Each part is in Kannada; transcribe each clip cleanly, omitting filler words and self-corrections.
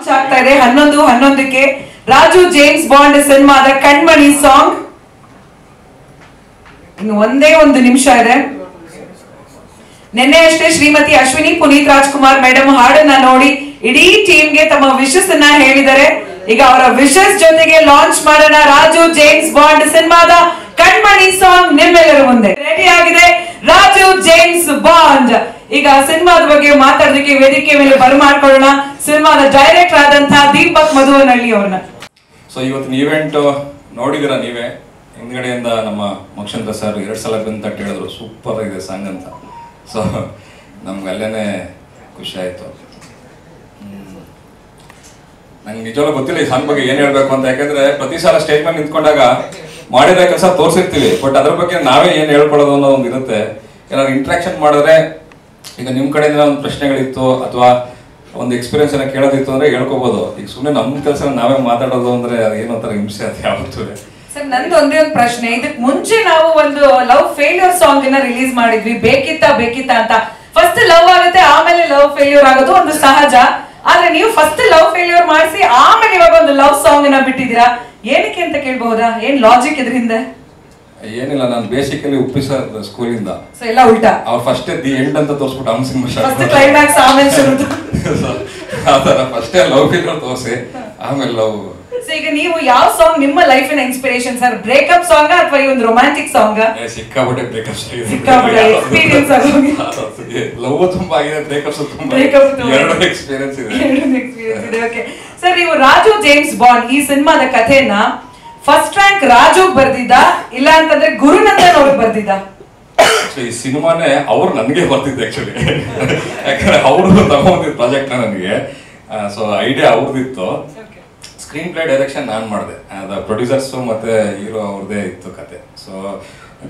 ಲಾಂಚ್ ಆಗ್ತಾ ಇದೆ 11/11ಕ್ಕೆ ರಾಜು ಜೇಮ್ಸ್ ಬಾಂಡ್ ಸಿನಿಮಾದ ಕಣ್ಮಣಿ ಸಾಂಗ್. ಇನ್ನು ಒಂದೇ ಒಂದು ನಿಮಿಷ ಇದೆ. ನಿನ್ನೆ ಅಷ್ಟೇ ಶ್ರೀಮತಿ ಅಶ್ವಿನಿ ಪುನೀತ್ ರಾಜ್ಕುಮಾರ್ ಮೇಡಮ್ ಹಾಡನ್ನ ನೋಡಿ ಇಡೀ ಟೀಮ್ಗೆ ತಮ್ಮ ವಿಶಸ್ ಅನ್ನ ಹೇಳಿದ್ದಾರೆ. ಈಗ ಅವರ ವಿಶಸ್ ಜೊತೆಗೆ ಲಾಂಚ್ ಮಾಡೋಣ ರಾಜು ಜೇಮ್ಸ್ ಬಾಂಡ್ ಸಿನಿಮಾದ ಕಣ್ಮಣಿ ಸಾಂಗ್ ನಿಮ್ಮೆಲ್ಲರ ಮುಂದೆ ರೆಡಿ ಆಗಿದೆ. Raju James bond. ಈಗ ಸಿನಿಮಾದ ಬಗ್ಗೆ ಮಾತಾಡೋದಕ್ಕೆ ವೇದಿಕೆ ಮೇಲೆ ಬರಮಾಡ್ಕೊಳ್ಳೋಣ ಸಿನಿಮಾದ ಡೈರೆಕ್ಟರ್ ಆದಂತಹ ದೀಪಕ್ ಮಧುವನಹಳ್ಳಿ ಅವ್ರನ್ನ. ಸೊ ಇವತ್ತಿನ ಈವೆಂಟ್ ನೋಡಿದಿರ ನೀವೇ, ಹಿಂದ್ಗಡೆಯಿಂದ ನಮ್ಮ ಮಕ್ಷಂದ್ರ ಸರ್ 2 ಸಲ ಬಂದು ತಟ್ಟು ಹೇಳಿದ್ರು ಸೂಪರ್ ಇದೆ ಸಾಂಗ್ ಅಂತ. ಸೊ ನಮ್ಗೆ ಅಲ್ಲೇನೆ ಖುಷಿ ಆಯ್ತು. ನಂಗೆ ನಿಜವಾಗ್ಲೂ ಗೊತ್ತಿಲ್ಲ ಈ ಸಾಂಗ್ ಬಗ್ಗೆ ಏನ್ ಹೇಳ್ಬೇಕು ಅಂತ. ಯಾಕಂದ್ರೆ ಪ್ರತಿ ಸಲ ಸ್ಟೇಜ್ ಮೇಲೆ ನಿಂತ್ಕೊಂಡಾಗ ಮಾಡಿರೋ ಕೆಲಸ ತೋರಿಸಿರ್ತೀವಿ, ಬಟ್ ಅದ್ರ ಬಗ್ಗೆ ನಾವೇ ಏನ್ ಹೇಳ್ಕೊಳ್ಳೋದು ಅನ್ನೋ ಒಂದು ಇರುತ್ತೆ. ಏನಾದ್ರು ಇಂಟ್ರಾಕ್ಷನ್ ಮಾಡಿದ್ರೆ, ಈಗ ನಿಮ್ ಕಡೆಯಿಂದ ಒಂದು ಪ್ರಶ್ನೆಗಳಿತ್ತು ಅಥವಾ ಒಂದು ಎಕ್ಸ್ಪೀರಿಯನ್ಸ್ ಏನೋ ಕೇಳೋದಿತ್ತು ಅಂದ್ರೆ ಹೇಳ್ಕೋಬಹುದು. ಈಗ ಸುಮ್ಮನೆ ನಮ್ಮ ಕೆಲಸ ನಾವೇ ಮಾತಾಡೋದು ಅಂದ್ರೆ ಏನೋ ಒಂಥರ ಹಿಂಸೆ ಅಂತ ಯಾವತ್ತೂ. ಸರ್ ನಂದು ಒಂದೇ ಒಂದು ಪ್ರಶ್ನೆ. ಇದಕ್ ಮುಂಚೆ ನಾವು ಒಂದು ಲವ್ ಫೇಲ್ಯೂರ್ ಸಾಂಗ್ ಅನ್ನ ರಿಲೀಸ್ ಮಾಡಿದ್ವಿ, ಬೇಕಿತ್ತ ಅಂತ. ಫಸ್ಟ್ ಲವ್ ಆಗುತ್ತೆ, ಆಮೇಲೆ ಲವ್ ಫೇಲ್ಯೂರ್ ಆಗೋದು ಒಂದು ಸಹಜ. ಆದ್ರೆ ನೀವು ಫಸ್ಟ್ ಲವ್ ಫೇಲ್ಯೂರ್ ಮಾಡಿಸಿ ಆಮೇಲೆ ಇವಾಗ ಒಂದು ಲವ್ ಸಾಂಗ್ ಅನ್ನ ಬಿಟ್ಟಿದ್ದೀರಾ, ಏನಕ್ಕೆ ಅಂತ ಕೇಳಬಹುದಾ? ಏನ್ ಲಾಜಿಕ್ ಇದ್ರಿಂದ? ಏನಿಲ್ಲ, ನಾನು ಬೇಸಿಕಲಿ ಉಪ್ಪಿಸರ್ ಸ್ಕೂಲಿಂದ ಎಲ್ಲ ಉಲ್ಟಾ. ಅವ್ರು ಫಸ್ಟ್ ದಿ ಎಂಡ್ ಅಂತ ತೋರಿಸ್ಬಿಟ್ಟು ಅವ್ನ ಸಿನಿಮಾ ಫಸ್ಟ್ ಕ್ಲೈಮ್ಯಾಕ್ಸ್ ಆಮೇಲೆ ಶುರು. ಆತರ ಫಸ್ಟೇ ಲವ್ ಫೇಲ್ಯೂರ್ ತೋರಿಸಿ ಆಮೇಲೆ ಲವ್. ಈಗ ನೀವು ಯಾವ ಸಾಂಗ್ ನಿಮ್ಮ ಲೈಫಿನ ಇನ್ಸ್ಪಿರೇಷನ್ ಸರ್? ಬ್ರೇಕಪ್ ಸಾಂಗ್ ಅಥವಾ ಈ ಒಂದು ರೊಮ್ಯಾಂಟಿಕ್ ಸಾಂಗ್? ಸಿಕ್ಕಾಪಟ್ಟೆ ಬ್ರೇಕಪ್ ಎಕ್ಸ್ಪೀರಿಯನ್ಸ್ ಆಗೋಗಿ ಲವ್ ತುಂಬಾ ಆಗಿದೆ, ಬ್ರೇಕಪ್ಸ್ ತುಂಬಾ, ಎರಡು ಎಕ್ಸ್ಪೀರಿಯನ್ಸ್ ಇದೆ. ಓಕೆ ಸರ್, ನೀವು ರಾಜು ಜೇಮ್ಸ್ ಬಾಂಡ್ ಈ ಸಿನಿಮಾದ ಕಥೆನ ಫಸ್ಟ್ ರ್ಯಾಂಕ್ ರಾಜು ಬರ್ದಿದ್ದ ಇಲ್ಲ ಅಂತಂದ್ರೆ ಗುರುನಂದನ್ ಅವ್ರಿಗೆ ಬರ್ದಿದ್ದ? ಈ ಸಿನಿಮಾನೇ ಅವ್ರು ನನಗೆ ಬರ್ತಿದ್ದೆ ಆಕ್ಚುಲಿ. ಯಾಕಂದ್ರೆ ಅವರು ತಗೊಂಡಿದ್ದ ಪ್ರಾಜೆಕ್ಟ್ ನನಗೆ, ಸೊ ಐಡಿಯಾ ಅವ್ರದಿತ್ತು. ಸ್ಕ್ರೀನ್ ಪ್ಲೇ ಡೈರೆಕ್ಷನ್ ನಾನು ಮಾಡಿದೆ, ಪ್ರೊಡ್ಯೂಸರ್ಸ್ ಮತ್ತೆ ಹೀರೋ ಅವ್ರದೇ ಇತ್ತು ಕತೆ. ಸೊ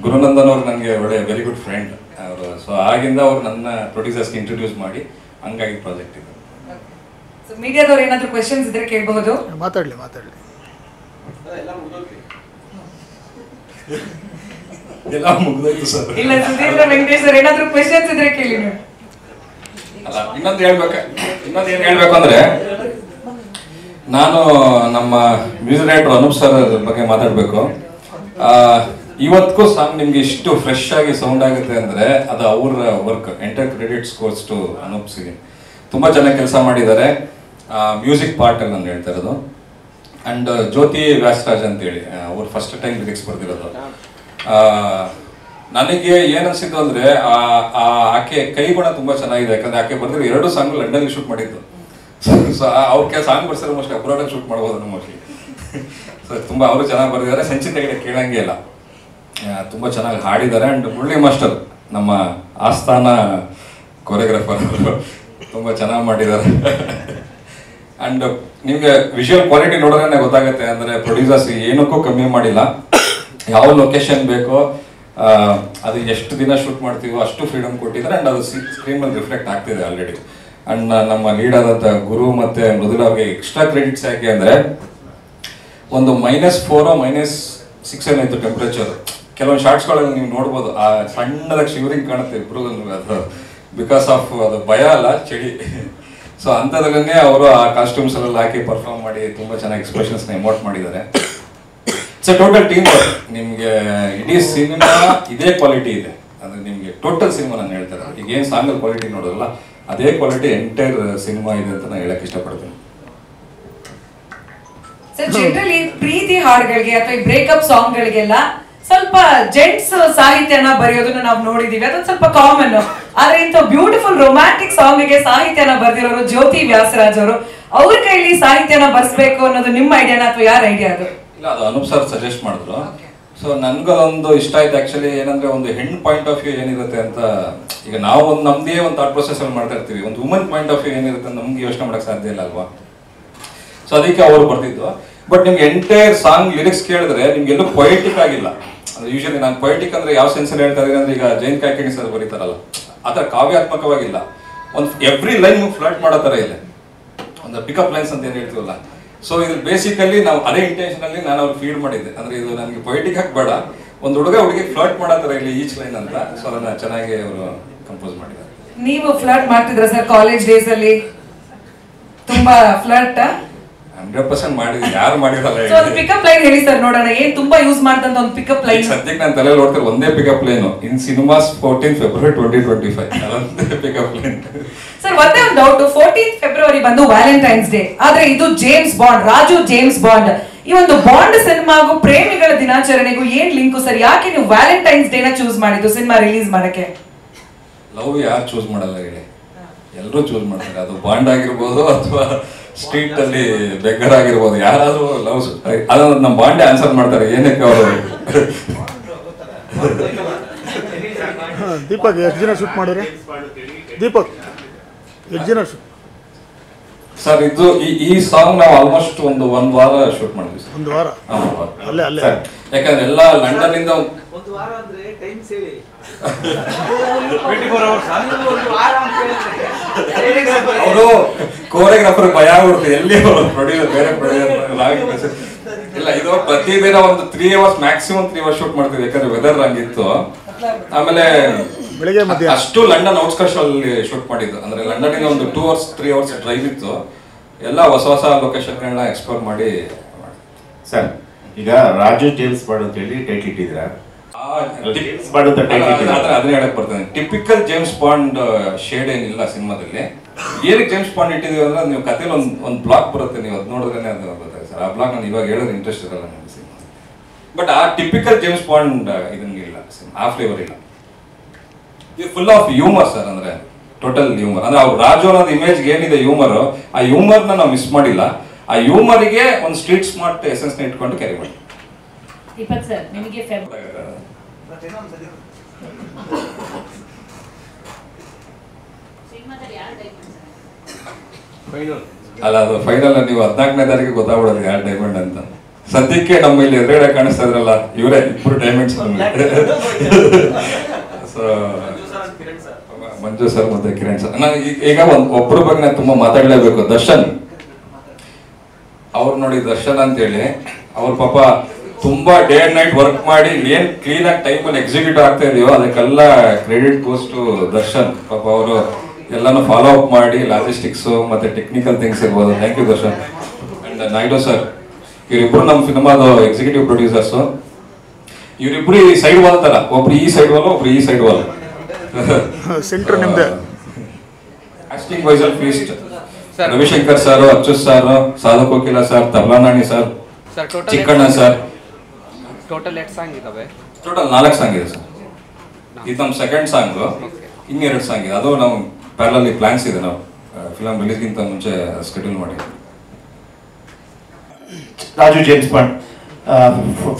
ಗುರುನಂದನ್ ಅವ್ರು ನನಗೆ ಒಳ್ಳೆ ವೆರಿ ಗುಡ್ ಫ್ರೆಂಡ್ ಅವರು. ಸೊ ಆಗಿಂದ ಅವ್ರು ನನ್ನ ಪ್ರೊಡ್ಯೂಸರ್ಸ್ಗೆ ಇಂಟ್ರೊಡ್ಯೂಸ್ ಮಾಡಿ ಹಂಗಾಗಿ ಪ್ರಾಜೆಕ್ಟ್ ಇದು. ಮೀಡಿಯಾದವ್ರು ಏನಾದ್ರು ಕ್ವೆಶ್ಚನ್ಸ್ ಇದ್ರೆ ಕೇಳಬಹುದು. ಮಾತಾಡ್ಲಿ ಎಲ್ಲ ಮುಗ್ದೋಯ್ತು ಸರ್. ಇಲ್ಲ ಸುಧೀಂದ್ರ ವೆಂಕಟೇಶ್ ಸರ್ ಏನಾದ್ರು ಕ್ವೆಶ್ಚನ್ಸ್ ಇದ್ರೆ ಕೇಳಿ ನೀವು. ಅಲ್ಲ ಇನ್ನೊಂದು ಏನ್ ಹೇಳ್ಬೇಕು ಅಂದ್ರೆ, ನಾನು ನಮ್ಮ ಮ್ಯೂಸಿಕ್ ಡೈರೆಕ್ಟರ್ ಅನೂಪ್ ಸರ್ ಬಗ್ಗೆ ಮಾತಾಡ್ಬೇಕು. ಇವತ್ತಿಗೂ ಸಾಂಗ್ ನಿಮ್ಗೆ ಇಷ್ಟು ಫ್ರೆಶ್ ಆಗಿ ಸೌಂಡ್ ಆಗುತ್ತೆ ಅಂದ್ರೆ ಅದು ಅವ್ರ work. Enter credits goes to Anoop ಸಿಗಿ. ತುಂಬಾ ಚೆನ್ನಾಗಿ ಕೆಲಸ ಮಾಡಿದ್ದಾರೆ ಮ್ಯೂಸಿಕ್ ಪಾರ್ಟ್ ಅಲ್ಲಿ ನಾನು ಹೇಳ್ತಾ ಇರೋದು. ಅಂಡ್ ಜ್ಯೋತಿ ವ್ಯಾಸರಾಜ್ ಅಂತೇಳಿ ಅವ್ರು ಫಸ್ಟ್ ಟೈಮ್ ಲಿರಿಕ್ಸ್ ಬರ್ದಿರೋದು. ನನಗೆ ಏನನ್ಸಿದ್ದು ಅಂದ್ರೆ ಆಕೆ ಕೈಗುಣ ತುಂಬಾ ಚೆನ್ನಾಗಿದೆ. ಯಾಕಂದ್ರೆ ಆಕೆ ಬರ್ದಿರೋ 2 ಸಾಂಗ್ ಲಂಡನ್ ಶೂಟ್ ಮಾಡಿದ್ದು. ಸೊ ಅವ್ರ ಸಾಂಗ್ ಬರ್ಸಿರೋ ಮೋಸ್ಟ್ಲಿ ಅಬ್ರಾಡ್ ಶೂಟ್ ಮಾಡ್ಬೋದು ಮೋಸ್ಟ್ಲಿ. ಸೊ ತುಂಬಾ ಅವರು ಚೆನ್ನಾಗಿ ಬರ್ದಿದ್ದಾರೆ, ಸಂಚಿತ ಕೇಳಂಗೆ ಇಲ್ಲ, ತುಂಬಾ ಚೆನ್ನಾಗಿ ಹಾಡಿದ್ದಾರೆ. ಅಂಡ್ ಮುರಳಿ ಮಾಸ್ಟರ್ ನಮ್ಮ ಆಸ್ಥಾನ ಕೊರಿಯೋಗ್ರಾಫರ್ ಅವರು ತುಂಬಾ ಚೆನ್ನಾಗಿ ಮಾಡಿದ್ದಾರೆ. ಅಂಡ್ ನಿಮ್ಗೆ ವಿಜುವಲ್ ಕ್ವಾಲಿಟಿ ನೋಡೋದ್ರೆ ಗೊತ್ತಾಗುತ್ತೆ. ಅಂದ್ರೆ ಪ್ರೊಡ್ಯೂಸರ್ಸ್ ಏನಕ್ಕೂ ಕಮ್ಮಿ ಮಾಡಿಲ್ಲ, ಯಾವ ಲೊಕೇಶನ್ ಬೇಕೋ ಅದು ಎಷ್ಟು ದಿನ ಶೂಟ್ ಮಾಡ್ತೀವೋ ಅಷ್ಟು ಫ್ರೀಡಮ್ ಕೊಟ್ಟಿದ್ದಾರೆ. ಅಂಡ್ ಅದು ಸ್ಕ್ರೀನ್ ಮೇಲೆ ರಿಫ್ಲೆಕ್ಟ್ ಆಗ್ತಿದೆ ಆಲ್ರೆಡಿ. ಅಂಡ್ ನಮ್ಮ ಲೀಡ್ ಆದಂತ ಗುರು ಮತ್ತೆ ಮೃದುಲ ಅವ್ರಿಗೆ ಎಕ್ಸ್ಟ್ರಾ ಕ್ರೆಡಿಟ್ಸ್ ಯಾಕೆ ಅಂದ್ರೆ, ಒಂದು -4 -6 ಏನಾಯ್ತು ಟೆಂಪರೇಚರ್. ಕೆಲವೊಂದು ಶಾರ್ಟ್ಸ್ಗಳಲ್ಲಿ ನೀವು ನೋಡ್ಬೋದು ಆ ಸಣ್ಣದಾಗಿ ಶಿವರಿಂಗ್ ಕಾಣುತ್ತೆ ಇಬ್ರು, ಅದು ಬಿಕಾಸ್ ಆಫ್ ಅದು ಭಯ ಅಲ್ಲ, ಚಳಿ. ಸೊ ಅಂಥದ್ರಲ್ಲೇ ಅವರು ಆ ಕಾಸ್ಟ್ಯೂಮ್ಸ್ ಎಲ್ಲ ಹಾಕಿ ಪರ್ಫಾರ್ಮ್ ಮಾಡಿ ತುಂಬಾ ಚೆನ್ನಾಗಿ ಎಕ್ಸ್ಪ್ರೆಷನ್ಸ್ನ ಎಮೋಟ್ ಮಾಡಿದ್ದಾರೆ. It's A total team work. ನಿಮ್ಗೆ ಇಡೀ ಸಿನಿಮಾ ಇದೇ ಕ್ವಾಲಿಟಿ ಇದೆ. ಅಂದ್ರೆ ನಿಮ್ಗೆ ಟೋಟಲ್ ಸಿನಿಮಾ ನಾನು ಹೇಳ್ತಾರೆ, ಈಗ ಏನ್ ಸಾಂಗ್ ಕ್ವಾಲಿಟಿ ನೋಡೋದಲ್ಲ ಅದೇ ಕ್ವಾಲಿಟಿ ಎಂಟೈರ್ ಸಿನಿಮಾ ಇದೆ ಅಂತ ನಾನು ಹೇಳಕ್ ಇಷ್ಟಪಡ್ತೀನಿ. ಸರ್ ಜನರಲಿ ಪ್ರೀತಿ ಹಾಡುಗಳಿಗೆ ಅಥವಾ ಈ ಬ್ರೇಕಪ್ ಸಾಂಗ್ ಗಳಿಗೆಲ್ಲ ಸ್ವಲ್ಪ ಜೆಂಟ್ಸ್ ಸಾಹಿತ್ಯನ ಬರೆಯೋದನ್ನ ನಾವು ನೋಡಿದೀವಿ, ಅದೊಂದು ಸ್ವಲ್ಪ ಕಾಮನ್. ಆದ್ರೆ ಇಂಥ ಬ್ಯೂಟಿಫುಲ್ ರೊಮ್ಯಾಂಟಿಕ್ ಸಾಂಗ್ ಗೆ ಸಾಹಿತ್ಯನ ಬರ್ದಿರೋರು ಜ್ಯೋತಿ ವ್ಯಾಸರಾಜ್ ಅವರು. ಅವ್ರ ಕೈಲಿ ಸಾಹಿತ್ಯನ ಬರ್ಸ್ಬೇಕು ಅನ್ನೋದು ನಿಮ್ಮ ಐಡಿಯಾನ ಅಥವಾ ಯಾರ ಐಡಿಯಾ ಅದು? ಇಲ್ಲ, ಅದು ಅನೂಪ್ ಸರ್ ಸಜೆಸ್ಟ್ ಮಾಡಿದ್ರು. ಸೊ ನನ್ಗೊಂದು ಇಷ್ಟ ಆಯ್ತು ಆಕ್ಚುಲಿ. ಏನಂದ್ರೆ ಒಂದು ಹೆಣ್ಣು ಪಾಯಿಂಟ್ ಆಫ್ ವ್ಯೂ ಏನಿರುತ್ತೆ ಅಂತ, ಈಗ ನಾವು ಒಂದು ನಮ್ದೇ ಒಂದು ಥಾಟ್ ಪ್ರೊಸೆಸ್ ಅಲ್ಲಿ ಮಾಡ್ತಾ ಇರ್ತೀವಿ. ಒಂದು ವುಮನ್ ಪಾಯಿಂಟ್ ಆಫ್ ವ್ಯೂ ಏನಿರುತ್ತೆ ನಮ್ಗೆ ಯೋಚನೆ ಮಾಡಕ್ ಸಾಧ್ಯ ಇಲ್ಲ ಅಲ್ವಾ? ಸೊ ಅದಕ್ಕೆ ಅವರು ಬರ್ತಿದ್ದು. ಬಟ್ ನಿಮ್ಗೆ ಎಂಟೈರ್ ಸಾಂಗ್ ಲಿರಿಕ್ಸ್ ಕೇಳಿದ್ರೆ ನಿಮ್ಗೆ ಎಲ್ಲೂ ಪೊಯಿಟಿಕ್ ಆಗಿಲ್ಲ. ಅಂದ್ರೆ ಯೂಶಲಿ ನಾನು ಪೊಯಿಟಿಕ್ ಅಂದ್ರೆ ಯಾವ ಸೆನ್ಸ್ ಅಲ್ಲಿ ಹೇಳ್ತಾ ಇದ್ದೀನಿ ಅಂದ್ರೆ, ಈಗ ಜೈನ್ ಕಾಯ್ಕಿಣಿ ಸರ್ ಬರೀತಾರಲ್ಲ ಆ ಥರ ಕಾವ್ಯಾತ್ಮಕವಾಗಿಲ್ಲ. ಒಂದು ಎವ್ರಿ ಲೈನ್ ಫ್ಲರ್ಟ್ ಮಾಡೋ ಥರ ಇದೆ, ಒಂದು ಪಿಕಪ್ ಲೈನ್ಸ್ ಅಂತ ಏನು ಹೇಳ್ತೀವಲ್ಲ. ಸೊ ಇದು ಬೇಸಿಕಲಿ ನಾವು ಅದೇ ಇಂಟೆನ್ಷನ್ ಅಲ್ಲಿ ನಾನು ಅವ್ರು ಫೀಡ್ ಮಾಡಿದ್ದೆ. ಅಂದ್ರೆ ಇದು ನನಗೆ ಪೊಯಿಟಿಕ್ ಆಗಿ ಬೇಡ, ಒಂದು ಹುಡುಗಿ ಫ್ಲರ್ಟ್ ಮಾಡೋ ಥರ ಇಲ್ಲಿ ಈಚ್ ಲೈನ್ ಅಂತ. ಸೊ ಅದನ್ನ ಚೆನ್ನಾಗಿ ಅವರು ಕಂಪೋಸ್ ಮಾಡಿದ್ದಾರೆ. ನೀವು ಫ್ಲರ್ಟ್ ಮಾಡ್ತಿದ್ರ ಸರ್ ಕಾಲೇಜ್ ಡೇಸ್ ಅಲ್ಲಿ? ತುಂಬಾ ಫ್ಲರ್ಟ್ 100% ಮಾಡಿದ್ವಿ, ಯಾರು ಮಾಡಿರಲ್ಲ. ಒಂದು ಪಿಕಪ್ ಲೈನ್ ಹೇಳಿ ಸರ್ ನೋಡೋಣ, ಏನ್ ತುಂಬಾ ಯೂಸ್ ಮಾಡ್ದಂತ ಒಂದು ಪಿಕಪ್ ಲೈನ್. ಸದ್ಯಕ್ಕೆ ನಾನು ತಲೆ ನೋಡ್ತಾರೆ ಒಂದೇ ಪಿಕಪ್ ಲೈನ್ ಇನ್ ಸಿನಿಮಾಸ್ 14 ಫೆಬ್ರವರಿ 2025 ಅದೊಂದೇ ಪಿಕಪ್ ಲೈನ್. ಸರ್ ಒಂದೇ ಒಂದು ಡೌಟ್, 14 ಫೆಬ್ರವರಿ ಬಂದು ವ್ಯಾಲೆಂಟೈನ್ಸ್ ಡೇ, ಆದ್ರೆ ಇದು James bond, Raju James bond, ಈ ಒಂದು ಬಾಂಡ್ ಸಿನಿಮಾಗೂ ಪ್ರೇಮಿಗಳ ದಿನಾಚರಣೆಗೂ ಏನ್ ಲಿಂಕು ಸರ್? ಯಾಕೆ ನೀವು ವ್ಯಾಲೆಂಟೈನ್ಸ್ ಡೇನ ಚೂಸ್ ಮಾಡಿದ್ದು ಸಿನಿಮಾ ರಿಲೀಸ್ ಮಾಡಕ್ಕೆ? ಲವ್ ಯಾರು ಚೂಸ್ ಮಾಡಲ್ಲ ಹೇಳಿ, ಎಲ್ಲರೂ ಚೂಸ್ ಮಾಡ್ತಾರೆ. ಅದು ಬಾಂಡ್ ಆಗಿರ್ಬೋದು ಅಥವಾ ಸ್ಟ್ರೀಟ್ ಅಲ್ಲಿ ಬೆಗ್ಗರ್ ಆಗಿರ್ಬೋದು, ಯಾರಾದ್ರೂ ಲವ್ ಅದನ್ನ ನಮ್ಮ ಬಾಂಡೆ ಆನ್ಸರ್ ಮಾಡ್ತಾರೆ. ಏನಕ್ಕೆ ಅವರು ದೀಪಕ್ ಎಷ್ಟು ಜನ ಶೂಟ್ ಮಾಡಿದ್ರೆ? ದೀಪಕ್ ಎಷ್ಟು ಜನ ಶೂಟ್? ಸರ್ ಇದು ಈ ಸಾಂಗ್ ನಾವು ಆಲ್ಮೋಸ್ಟ್ ಒಂದು ವಾರ ಶೂಟ್ ಮಾಡಿದ್ವಿ ಸರ್. ಒಂದು ವಾರ ಅಲ್ಲೇ ಅಲ್ಲೇ ಯಾಕಂದ್ರೆ ಎಲ್ಲ ಲಂಡನ್ ಇಂದ ಒಂದು ವಾರ ಅಂದ್ರೆ ಟೈಮ್ ಸೇರಿ ಅವರು ಕೋರಿಯೋಗ್ರಾಫರ್ ಭಯ ಆಗ್ಬಿಡ್ತು, ಎಲ್ಲಿ ಪ್ರೊಡ್ಯೂಸರ್ ಬೇರೆ ಪ್ರೊಡ್ಯೂಸರ್ ಇಲ್ಲ. ಇದು ಪ್ರತಿದಿನ ಒಂದು 3 hours ಮ್ಯಾಕ್ಸಿಮಮ್ 3 hours ಶೂಟ್ ಮಾಡ್ತೀವಿ, ಯಾಕಂದ್ರೆ ವೆದರ್ ಹಂಗಿತ್ತು. ಆಮೇಲೆ ಅಷ್ಟು ಲಂಡನ್ ಔಟ್ಸ್ಕರ್ಟ್ಸ್ ಅಲ್ಲಿ ಶೂಟ್ ಮಾಡಿದ್ದು, ಅಂದ್ರೆ ಲಂಡನ್ ಇಂದ ಒಂದು 2 hours 3 hours ಡ್ರೈವ್ ಇತ್ತು. ಎಲ್ಲ ಹೊಸ ಲೊಕೇಶನ್ಗಳನ್ನ ಎಕ್ಸ್ಪ್ಲೋರ್ ಮಾಡಿ. ಸರ್ ಈಗ ರಾಜು ಜೇಮ್ಸ್ ಬಾಂಡ್ ಅಂತ ಹೇಳಿ ಟೈಟ್ಲ್ ಇಟ್ಟಿದ್ದೀರಾ? ಅದನ್ನ ಹೇಳಕ್ ಬರ್ತದೆ. ಟಿಪಿಕಲ್ ಜೇಮ್ಸ್ ಬಾಂಡ್ ಶೇಡ್ ಏನಿಲ್ಲ ಸಿನಿಮಾದಲ್ಲಿ. ಏನಕ್ಕೆ ಜೇಮ್ಸ್ ಬಾಂಡ್ ಇಟ್ಟಿದೀವಿ ಅಂದ್ರೆ ನೀವು ಕಥೆಲಿ ಒಂದು ಬ್ಲಾಕ್ ಬರುತ್ತೆ, ನೀವು ಅದು ನೋಡಿದ್ರೆ ಅದು ಗೊತ್ತಾಗುತ್ತೆ ಸರ್. ಆ ಬ್ಲಾಕ್ ನಾನು ಇವಾಗ ಹೇಳೋದು ಇಂಟ್ರೆಸ್ಟ್ ಇರಲ್ಲ ನನಗೆ ಸಿನಿಮಾ, ಬಟ್ ಆ ಟಿಪಿಕಲ್ ಜೇಮ್ಸ್ ಬಾಂಡ್ ಇದನ್ನಿಲ್ಲ, ಆ ಫ್ಲೇವರ್ ಇಲ್ಲ. ಇದು ಫುಲ್ ಆಫ್ ಹ್ಯೂಮರ್ ಸರ್, ಅಂದ್ರೆ ಟೋಟಲ್ ಹ್ಯೂಮರ್. ಅಂದ್ರೆ ಅವ್ರು ರಾಜು ಅನ್ನೋದು ಇಮೇಜ್ ಏನಿದೆ ಹ್ಯೂಮರ್, ಆ ಹ್ಯೂಮರ್ನ ನಾವು ಮಿಸ್ ಮಾಡಿಲ್ಲ. ಆ ಹ್ಯೂಮರ್ಗೆ ಒಂದು ಸ್ಟ್ರೀಟ್ ಸ್ಮಾರ್ಟ್ ಎಸೆನ್ಸ್ ನ ಇಟ್ಕೊಂಡು ಕ್ಯಾರಿ ಮಾಡಿ. ಸರ್ ನಿಮಗೆ ಅಲ್ಲ, ಅದು ಫೈನಲ್ ನೀವು 14ನೇ ತಾರೀಕಿಗೆ ಗೊತ್ತಾಗ್ಬಿಡೋದು ಯಾರು ಡೈಮಂಡ್ ಅಂತ. ಸದ್ಯಕ್ಕೆ ನಮ್ಮ ಇಲ್ಲಿ ಎದುರುಗಡೆ ಕಾಣಿಸ್ತಾ ಇದ್ರಲ್ಲ ಇವರೇ ಇಬ್ಬರು ಡೈಮಂಡ್ಸ್. ಸೊ ಮಂಜು ಸರ್ ಮತ್ತೆ ಕಿರಣ್ ಸರ್. ನಾನು ಈಗ ಒಬ್ಬರ ಬಗ್ಗೆ ನಾನು ತುಂಬಾ ಮಾತಾಡಲೇಬೇಕು. ದರ್ಶನ್ ಅವ್ರು ನೋಡಿ, ದರ್ಶನ್ ಅಂತೇಳಿ ಅವ್ರ ಪಾಪ ತುಂಬಾ ಡೇ ಅಂಡ್ ನೈಟ್ ವರ್ಕ್ ಮಾಡಿ ಏನ್ ಕ್ಲೀನ್ ಆಗಿ ಟೈಮಲ್ಲಿ ಎಕ್ಸಿಕ್ಯೂಟ್ ಆಗ್ತಾ ಇದೆಯೋ ಅದಕ್ಕೆಲ್ಲ ಕ್ರೆಡಿಟ್ ಗೋಸ್ ಟು ದರ್ಶನ್. ಪಾಪ ಅವರು ಎಲ್ಲಾನು ಫಾಲೋ ಅಪ್ ಮಾಡಿ ಲಾಜಿಸ್ಟಿಕ್ಸ್ ಮತ್ತೆ ಟೆಕ್ನಿಕಲ್ ಥಿಂಗ್ಸ್ ಇರ್ಬೋದು. Thank you Darshan. And Naidu sir, ಇವರಿಬ್ರು ನಮ್ಮ ಸಿನಿಮಾದ ಎಕ್ಸಿಕ್ಯೂಟಿವ್ ಪ್ರೊಡ್ಯೂಸರ್ಸ್. ಇವರಿಬ್ರು ಈ ಸೈಡ್ ವಾಲ್ ತರ, ಒಬ್ರು ಈ ಸೈಡ್ ವಾಲ್, ಒಬ್ರು ಈ ಸೈಡ್ ವಾಲ್. ಸೆಂಟರ್ ನಿಮ್ದೆ. ಆಸ್ಟಿಂಗ್ ವೈಸಲ್ ಫೀಸ್ಟ್ Ravishankar sir, Achyut sir, Sadhu Kokila sir, ತಬ್ಲಾನಾಣಿ sir, Chikkanna sir. Total 8 song ಇದಾವೆ. ಟೋಟಲ್ 4 ಸಾಂಗ್ ಇದೆ ಸರ್. ಇದು ನಮ್ಮ ಸೆಕೆಂಡ್ ಸಾಂಗ್, ಇನ್ನೆರಡು ಸಾಂಗ್ ಇದೆ. ಅದು ನಾವು ಪ್ಯಾರಲಲ್ಲಿ ಪ್ಲಾನ್ಸ್ ಇದೆ, ನಾವು ಫಿಲಮ್ ರಿಲೀಸ್ಗಿಂತ ಮುಂಚೆ ಸ್ಕೆಡ್ಯೂಲ್ ಮಾಡಿ. Raju James bond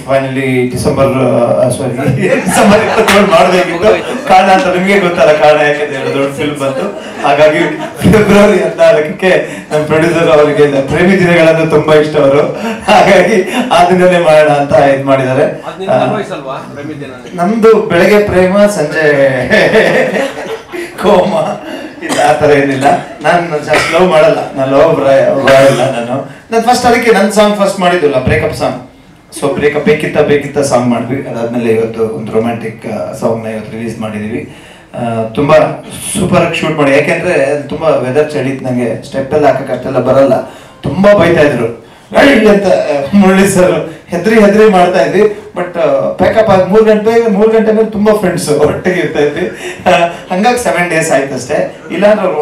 finally December 27 ಮಾಡಬೇಕಿತ್ತು. ಕಾರಣ ಅಂತ ನಿಮಗೆ ಗೊತ್ತಲ್ಲ, ಕಾರಣ ಯಾಕಂದ್ರೆ ದೊಡ್ಡ ಫಿಲ್ಮ್ ಬಂತು. ಹಾಗಾಗಿ ಫೆಬ್ರವರಿ 14ಕ್ಕೆ ನಮ್ಮ ಪ್ರೊಡ್ಯೂಸರ್ ಅವರಿಗೆ ಪ್ರೇಮಿ ದಿನಗಳಂದ್ರೆ ತುಂಬಾ ಇಷ್ಟ ಅವರು, ಹಾಗಾಗಿ ಆ ದಿನನೇ ಮಾಡೋಣ ಅಂತ ಇದು ಮಾಡಿದ್ದಾರೆ. ನಮ್ದು ಬೆಳಗ್ಗೆ ಪ್ರೇಮ, ಸಂಜೆ ಕೋಮ, ಆ ತರ ಏನಿಲ್ಲ. ನಾನು ಜಾಸ್ತಿ ಲವ್ ಮಾಡಲ್ಲ, ನಾನು ಲವ್ ಇಲ್ಲ. ನಾನು ಫಸ್ಟ್ ಅದಕ್ಕೆ ನನ್ನ ಸಾಂಗ್ ಫಸ್ಟ್ ಮಾಡಿದ್ದಿಲ್ಲ, ಬ್ರೇಕಪ್ ಸಾಂಗ್. ಸೊ ಬ್ರೇಕಪ್ ಬೇಕಿತ್ತ ಸಾಂಗ್ ಮಾಡಿದ್ವಿ. ಅದಾದ್ಮೇಲೆ ಇವತ್ತು ಒಂದು ರೊಮ್ಯಾಂಟಿಕ್ ಸಾಂಗ್ ನ ಇವತ್ತು ರಿಲೀಸ್ ಮಾಡಿದೀವಿ. ತುಂಬಾ ಸೂಪರ್ ಆಗಿ ಶೂಟ್ ಮಾಡಿ, ಯಾಕೆಂದ್ರೆ ತುಂಬಾ ವೆದರ್ ಚಳಿ, ನಂಗೆ ಸ್ಟೆಪ್ ಎಲ್ಲ ಹಾಕಕ್ಕೆ ಅಷ್ಟೆಲ್ಲ ಬರಲ್ಲ. ತುಂಬಾ ಬೈತಾ ಇದ್ರು ಅಂತ ಮುರಳಿ ಸರ್, ಹೆದ್ರಿ ಮಾಡ್ತಾ ಇದ್ವಿ. ಬಟ್ ಪ್ಯಾಕಪ್ ಆಗಿ 3 ಗಂಟೆ ಮೇಲೆ ತುಂಬಾ ಫ್ರೆಂಡ್ಸ್ ಒಟ್ಟಿಗೆ ಇರ್ತಾ ಇದ್ವಿ. ಹಂಗಾಗಿ 7 days ಆಯ್ತು ಅಷ್ಟೇ. ಇಲ್ಲಾಂದ್ರೆ ಅವ್ರು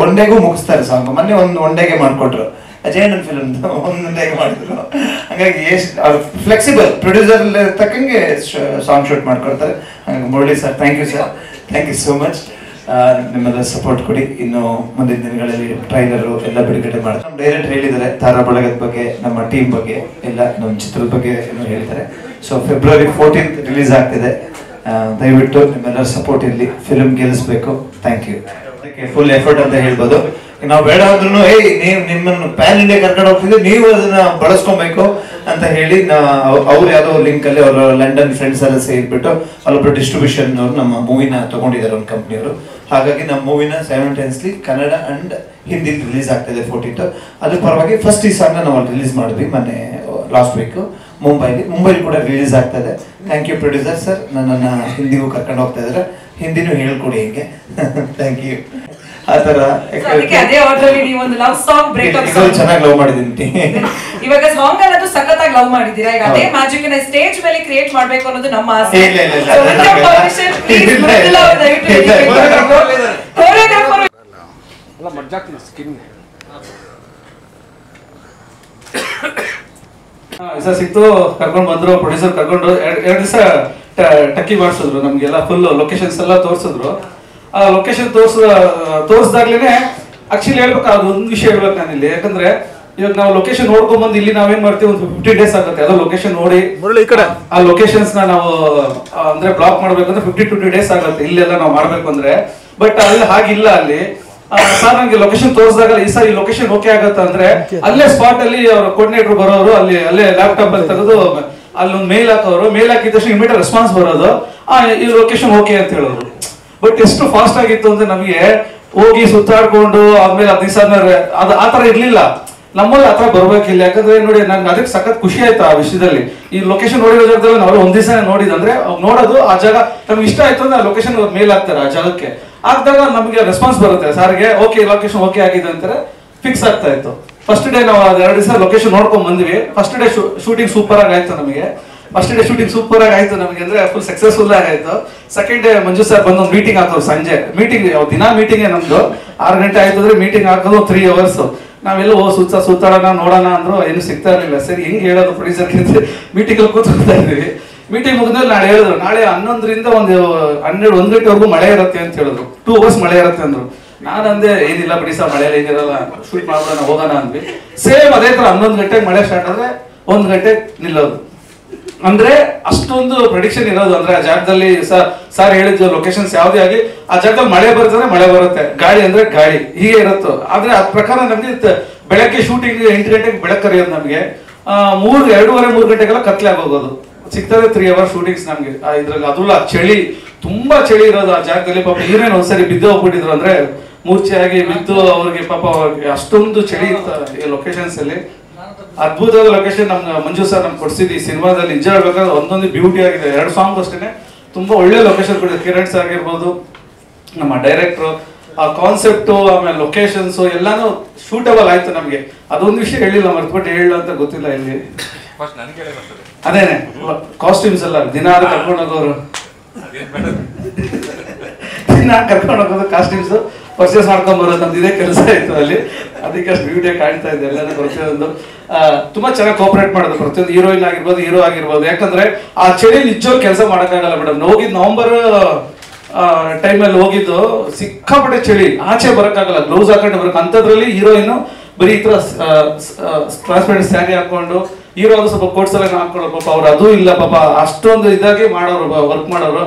ಒನ್ ಡೇಗೂ ಮುಗಿಸ್ತಾರೆ ಸಾಂಗ್. ಮೊನ್ನೆ ಒನ್ ಡೇಗೆ ಮಾಡ್ಕೊಟ್ರು, ಅಜಯ್ ನನ್ನ ಫಿಲ್ಮ್ ಒಂದೊಂದಾಗಿ ಮಾಡಿದ್ರು. ಹಾಗಾಗಿ ಅವ್ರು ಫ್ಲೆಕ್ಸಿಬಲ್ ಪ್ರೊಡ್ಯೂಸರ್ ತಕ್ಕಂಗೆ ಸಾಂಗ್ ಶೂಟ್ ಮಾಡ್ಕೊಡ್ತಾರೆ. ಹಾಗಾಗಿ Murali sir, thank you sir, thank you so much. ನಿಮ್ಮೆಲ್ಲ ಸಪೋರ್ಟ್ ಕೊಡಿ. ಇನ್ನು ಮುಂದಿನ ದಿನಗಳಲ್ಲಿ ಟ್ರೈಲರು ಎಲ್ಲ ಬಿಡುಗಡೆ ಮಾಡ್ತಾರೆ. ಡೈರೆಕ್ಟ್ ಹೇಳಿದ್ದಾರೆ ತಾರಾ ಬಳಗದ ಬಗ್ಗೆ, ನಮ್ಮ ಟೀಮ್ ಬಗ್ಗೆ ಎಲ್ಲ, ನಮ್ಮ ಚಿತ್ರದ ಬಗ್ಗೆ ಏನು ಹೇಳಿದ್ದಾರೆ. ಸೊ ಫೆಬ್ರವರಿ 14th ರಿಲೀಸ್ ಆಗ್ತಿದೆ. ದಯವಿಟ್ಟು ನಿಮ್ಮೆಲ್ಲರ ಸಪೋರ್ಟ್ ಇರಲಿ, ಫಿಲ್ಮ್ ಗೆಲ್ಲಿಸ್ಬೇಕು. Thank you. ಅದಕ್ಕೆ ಫುಲ್ ಎಫರ್ಟ್ ಅಂತ ಹೇಳ್ಬೋದು. ನಾವು ಬೇಡ ಅಂದ್ರೂ ನೀವು ನಿಮ್ಮನ್ನು ಪ್ಯಾನ್ ಇಂಡಿಯಾ ಕರ್ಕೊಂಡು ಹೋಗ್ತಿದ್ವಿ, ನೀವು ಅದನ್ನ ಬಳಸ್ಕೊಬೇಕು ಅಂತ ಹೇಳಿ ಅವ್ರು ಯಾವುದೋ ಲಿಂಕ್ ಅಲ್ಲಿ ಅವರ ಲಂಡನ್ ಫ್ರೆಂಡ್ಸ್ ಎಲ್ಲ ಸೇರಿಬಿಟ್ಟು ಅಲ್ಲೊಬ್ರು ಡಿಸ್ಟ್ರಿಬ್ಯೂಷನ್ ಅವರು ನಮ್ಮ ಮೂವಿನ ತಗೊಂಡಿದ್ದಾರೆ, ಒಂದು ಕಂಪ್ನಿಯವರು. ಹಾಗಾಗಿ ನಮ್ಮ ಮೂವಿನ simultaneously Kannada and Hindi release ಆಗ್ತಿದೆ 14th. ಅದ್ರ ಪರವಾಗಿ ಫಸ್ಟ್ ಈ ಸಾಂಗ್ ನಾವು ರಿಲೀಸ್ ಮಾಡಿದ್ವಿ ಮೊನ್ನೆ ಲಾಸ್ಟ್ ವೀಕ್ ಮುಂಬೈಲಿ ಕೂಡ ರಿಲೀಸ್ ಆಗ್ತಾ ಇದೆ. ಥ್ಯಾಂಕ್ ಯು ಪ್ರೊಡ್ಯೂಸರ್ ಸರ್, ನನ್ನನ್ನು ಹಿಂದಿಗೂ ಕರ್ಕೊಂಡು ಹೋಗ್ತಾ ಇದ್ದಾರೆ. ಹಿಂದಿನೂ ಹೇಳ್ಕೊಡಿ ಹಿಂಗೆ. Thank you. ಆತರ ಅದಕ್ಕೆ ಅದೇ ಆರ್ಡರ್ ನೀವು ಒಂದು ಲವ್ ಸಾಂಗ್ ಬ್ರೇಕಪ್ ಸಾಂಗ್ ಚೆನ್ನಾಗಿ ಲವ್ ಮಾಡಿದೀನಿ. ಇವಾಗ ಸಾಂಗ್ ಅನ್ನೋದು ಸಖತ್ತಾಗಿ ಲವ್ ಮಾಡಿದ್ದೀರಾ. ಈಗ ಅದೇ ಮ್ಯಾಜಿಕ್ ನ ಸ್ಟೇಜ್ ಮೇಲೆ ಕ್ರಿಯೇಟ್ ಮಾಡ್ಬೇಕು ಅನ್ನೋದು ನಮ್ಮ ಆಸೆ. ಅಲ್ಲ ಮಜ್ಜಾಗ್ತೀನಿ ಸ್ಕಿನ್ ದಿವಸ ಸಿಕ್ತು, ಕರ್ಕೊಂಡು ಬಂದ್ರು, ಪ್ರೊಡ್ಯೂಸರ್ ಕರ್ಕೊಂಡು ಎರಡು ದಿವಸ ಟಕ್ಕಿ ಮಾಡಿಸಿದ್ರು ನಮ್ಗೆಲ್ಲ, ಫುಲ್ ಲೊಕೇಶನ್ಸ್ ಎಲ್ಲ ತೋರಿಸಿದ್ರು. ಆ ಲೊಕೇಶನ್ ತೋರಿಸ್ದಾಗ್ಲೇನೆ ಆಕ್ಚುಲಿ ಹೇಳ್ಬೇಕು, ಅದು ಒಂದು ವಿಷಯ ಹೇಳ್ಬೇಕು ನಾನಿಲ್ಲಿ. ಯಾಕಂದ್ರೆ ಇವಾಗ ನಾವು ಲೊಕೇಶನ್ ನೋಡ್ಕೊಂಡ್ ಬಂದು ಇಲ್ಲಿ ನಾವೇನ್ ಮಾಡ್ತೀವಿ, ಒಂದು 15 days ಆಗುತ್ತೆ ಅದು ಲೊಕೇಶನ್ ನೋಡಿ. ಆ ಲೊಕೇಶನ್ಸ್ ನಾವು ಅಂದ್ರೆ ಬ್ಲಾಕ್ ಮಾಡ್ಬೇಕಂದ್ರೆ 50-20 days ಆಗುತ್ತೆ ಇಲ್ಲೆಲ್ಲ ನಾವು ಮಾಡ್ಬೇಕು ಅಂದ್ರೆ. ಬಟ್ ಅಲ್ಲಿ ಹಾಗಿಲ್ಲ. ಅಲ್ಲಿ ಸರ್ ನಂಗೆ ಲೊಕೇಶನ್ ತೋರಿಸಿದಾಗ ಈ ಸರ್ ಈ ಲೊಕೇಶನ್ ಓಕೆ ಆಗತ್ತೆ ಅಂದ್ರೆ ಅಲ್ಲೇ ಸ್ಪಾಟ್ ಅಲ್ಲಿ ಅವ್ರ ಕೋರ್ಡಿನೇಟರ್ ಬರೋರು, ಅಲ್ಲೇ ಲ್ಯಾಪ್ಟಾಪ್ ಅಲ್ಲಿ ತೆಗೆದು ಅಲ್ಲೊಂದು ಮೇಲ್ ಹಾಕೋರು, ಮೇಲ್ ಹಾಕಿದ ತಕ್ಷಣ ಇಮಿಡಿಯೇಟ್ ರೆಸ್ಪಾನ್ಸ್ ಬರೋದು, ಈ ಲೊಕೇಶನ್ ಓಕೆ ಅಂತ ಹೇಳೋರು. ಬಟ್ ಎಷ್ಟು ಫಾಸ್ಟ್ ಆಗಿತ್ತು ಅಂದ್ರೆ ನಮಗೆ ಹೋಗಿ ಸುತ್ತಾಡ್ಕೊಂಡು ಆದ್ಮೇಲೆ 10 ದಿವಸ ಆದ್ಮೇಲೆ ಅದು ಆತರ ಇರ್ಲಿಲ್ಲ. ನಮ್ಮಲ್ಲಿ ಆತರ ಬರ್ಬೇಕಿಲ್ಲ. ಯಾಕಂದ್ರೆ ನೋಡಿ ನಂಗೆ ಅದಕ್ಕೆ ಸಖತ್ ಖುಷಿ ಆಯ್ತು ಆ ವಿಷಯದಲ್ಲಿ. ಈ ಲೊಕೇಶನ್ ನೋಡಿರೋ ಜಾಗದಲ್ಲಿ ನಾವು ಒಂದ್ ದಿವಸ ನೋಡಿದಂದ್ರೆ ನೋಡೋದು ಆ ಜಾಗ ನಮ್ಗೆ ಇಷ್ಟ ಆಯ್ತು ಅಂದ್ರೆ ಆ ಲೊಕೇಶನ್ ಮೇಲ್ ಹಾಕ್ತಾರೆ ಆ ಜಾಗಕ್ಕೆ. ಹಾಕಿದಾಗ ನಮಗೆ ರೆಸ್ಪಾನ್ಸ್ ಬರುತ್ತೆ ಸಾರ್ಗೆ, ಓಕೆ ಲೊಕೇಶನ್ ಓಕೆ ಆಗಿದೆ ಅಂತಾರೆ, ಫಿಕ್ಸ್ ಆಗ್ತಾ ಇತ್ತು. ಫಸ್ಟ್ ಡೇ ನಾವು 2 ದಿವಸ ಲೊಕೇಶನ್ ನೋಡ್ಕೊಂಡ್ ಬಂದ್ವಿ. ಫಸ್ಟ್ ಡೇ ಶೂಟಿಂಗ್ ಸೂಪರ್ ಆಗಿ ಆಯ್ತು ನಮಗೆ. ಫಸ್ಟ್ ಡೇ ಶೂಟಿಂಗ್ ಸೂಪರ್ ಆಗಿ ಆಯ್ತು ನಮಗೆ, ಅಂದ್ರೆ ಫುಲ್ ಸಕ್ಸಸ್ಫುಲ್ ಆಯ್ತು. ಸೆಕೆಂಡ್ ಡೇ ಮಂಜು ಸರ್ ಬಂದು ಮೀಟಿಂಗ್ ಹಾಕೋರು ಸಂಜೆ. ಮೀಟಿಂಗ್ ದಿನ ಮೀಟಿಂಗ್ ನಮ್ದು 6 ಗಂಟೆ ಆಯ್ತು ಅಂದ್ರೆ ಮೀಟಿಂಗ್ ಹಾಕೋದು 3 hours. ನಾವೆಲ್ಲ ಸುತ್ತಾಡೋಣ ನೋಡೋಣ ಅಂದ್ರು, ಏನು ಸಿಗ್ತಾ ಇರ್ಲಿಲ್ಲ. ಸರಿ ಹಿಂಗ್ ಹೇಳೋದು ಪ್ರೊಡ್ಯೂಸರ್ ಮೀಟಿಂಗ್ ಅಲ್ಲಿ ಕೂತ್ಕೊಳ್ತಾ ಇದ್ವಿ. ಮೀಟಿಂಗ್ ಮುಗಿದ್ಮೇಲೆ ನಾಳೆ ಹೇಳಿದ್ರು, ನಾಳೆ 11ರಿಂದ 1 ಗಂಟೆವರೆಗೂ ಮಳೆ ಇರುತ್ತೆ ಅಂತ ಹೇಳಿದ್ರು. 2 hours ಮಳೆ ಇರುತ್ತೆ ಅಂದ್ರು. ನಾನಂದೆ ಏನಿಲ್ಲ ಬಿಡಿ ಸರ್, ಮಳೆ ಏನಿರಲ್ಲ, ಶೂಟ್ ಮಾಡೋಣ ಹೋಗೋಣ ಅಂದ್ವಿ. ಸೇಮ್ ಅದೇ ತರ 11 ಗಂಟೆಗೆ ಮಳೆ ಸ್ಟಾರ್ಟ್ ಆದ್ರೆ 1 ಗಂಟೆ ನಿಲ್ಲೋದು. ಅಂದ್ರೆ ಅಷ್ಟೊಂದು ಪ್ರೆಡಿಕ್ಷನ್ ಇರೋದು. ಅಂದ್ರೆ ಆ ಜಾಗದಲ್ಲಿ ಸರ್ ಹೇಳಿದ್ದು ಲೊಕೇಶನ್ಸ್ ಯಾವ್ದೇ ಆಗಿ ಆ ಜಾಗದಲ್ಲಿ ಮಳೆ ಬರ್ತಂದ್ರೆ ಮಳೆ ಬರುತ್ತೆ, ಗಾಳಿ ಅಂದ್ರೆ ಗಾಳಿ, ಹೀಗೆ ಇರುತ್ತೋ. ಆದ್ರೆ ಅದ್ ಪ್ರಕಾರ ನಮ್ಗೆ ಬೆಳಗ್ಗೆ ಶೂಟಿಂಗ್ 8 ಗಂಟೆಗೆ ಬೆಳಕು ಕರೆಯೋದು ನಮ್ಗೆ. 2:30-3 ಗಂಟೆಗೆಲ್ಲ ಕತ್ಲೆ ಆಗೋಗೋದು. ಸಿಗ್ತದೆ 3 hours ಶೂಟಿಂಗ್ಸ್ ನಮ್ಗೆ ಇದ್ರಲ್ಲಿ. ಅದ್ರಲ್ಲ ಚಳಿ, ತುಂಬಾ ಚಳಿ ಇರೋದು ಆ ಜಾಗದಲ್ಲಿ. ಪಾಪ ಹೀರೋಯಿನ್ ಒಂದ್ಸರಿ ಬಿದ್ದು ಹೋಗ್ಬಿಟ್ಟಿದ್ರು, ಅಂದ್ರೆ ಮೂರ್ಛೆಯಾಗಿ ಬಿದ್ದು ಅವ್ರಿಗೆ ಪಾಪ ಅಷ್ಟೊಂದು ಚಳಿ ಇತ್ತು ಈ ಲೊಕೇಶನ್ಸ್ ಅಲ್ಲಿ. ಅದ್ಭುತವಾದ ಲೊಕೇಶನ್ ನಮ್ಗೆ ಮಂಜು ಸರ್ ನಮ್ಗೆ ಕೊಡ್ಸಿದ್ದು ಈ ಸಿನಿಮಾದಲ್ಲಿ. ನಿಜ ಹೇಳ್ಬೇಕಾದ್ರೆ ಒಂದೊಂದು ಬ್ಯೂಟಿ ಆಗಿದೆ. 2 ಸಾಂಗ್ ಅಷ್ಟೇನೆ ತುಂಬಾ ಒಳ್ಳೆ ಲೊಕೇಶನ್ ಕೊಟ್ಟಿದೆ. ಕಿರಣ್ ಸರ್ ಆಗಿರ್ಬೋದು, ನಮ್ಮ ಡೈರೆಕ್ಟ್ರು, ಆ ಕಾನ್ಸೆಪ್ಟು, ಆಮೇಲೆ ಲೊಕೇಶನ್ಸ್ ಎಲ್ಲಾನು ಶೂಟಬಲ್ ಆಯ್ತು ನಮ್ಗೆ. ಅದೊಂದು ವಿಷಯ ಹೇಳಿಲ್ಲ, ಮರ್ತ್ಬಿಟ್ಟು ಹೇಳ ಅಂತ ಗೊತ್ತಿಲ್ಲ ಇಲ್ಲಿ. ಅದೇನೆ ಕಾಸ್ಟ್ಯೂಮ್ಸ್ ಎಲ್ಲ ದಿನ ಕರ್ಕೊಂಡು ಹೋಗೋರು, ದಿನ ಕರ್ಕೊಂಡು ಹೋಗೋದು ಕಾಸ್ಟ್ಯೂಮ್ಸ್ ಪರ್ಚೇಸ್ ಮಾಡ್ಕೊಂಡ್ ಬರೋದು ನಮ್ದು ಇದೇ ಕೆಲಸ ಆಯ್ತು ಅಲ್ಲಿ. ಅದಕ್ಕೆ ಅಷ್ಟು ಬ್ಯೂಟಿಯಾಗಿ ಕಾಣ್ತಾ ಇದೆ ಎಲ್ಲಾನು. ಪ್ರತಿಯೊಂದು ತುಂಬಾ ಚೆನ್ನಾಗಿ ಕೋಪರೇಟ್ ಮಾಡೋದು, ಪ್ರತಿಯೊಂದು ಹೀರೋಯಿನ್ ಆಗಿರ್ಬೋದು, ಹೀರೋ ಆಗಿರ್ಬೋದು. ಯಾಕಂದ್ರೆ ಆ ಚಳಿ ನಿಜವಾಗಿ ಕೆಲಸ ಮಾಡೋಕ್ಕಾಗಲ್ಲ ಮೇಡಮ್. ಹೋಗಿದ್ದು ನವೆಂಬರ್ ಟೈಮಲ್ಲಿ ಹೋಗಿದ್ದು, ಸಿಕ್ಕಾಪಟ್ಟೆ ಚಳಿ, ಆಚೆ ಬರೋಕ್ಕಾಗಲ್ಲ, ಗ್ಲೌಸ್ ಹಾಕೊಂಡು ಬರೋಕೆ. ಅಂಥದ್ರಲ್ಲಿ ಹೀರೋಯಿನ್ ಬರೀ ಈ ತರ ಟ್ರಾನ್ಸ್ಪರೆಂಟ್ ಸ್ಯಾರಿ ಹಾಕೊಂಡು, ಹೀರೋ ಅದು ಸ್ವಲ್ಪ ಕೋಟ್ಸ್ ಎಲ್ಲ ಹಾಕೊಳ್ಳೋ ಪಾಪ ಅವ್ರು ಅದು ಇಲ್ಲ ಪಾಪ. ಅಷ್ಟೊಂದು ಇದಾಗಿ ಮಾಡೋರು, ವರ್ಕ್ ಮಾಡೋರು.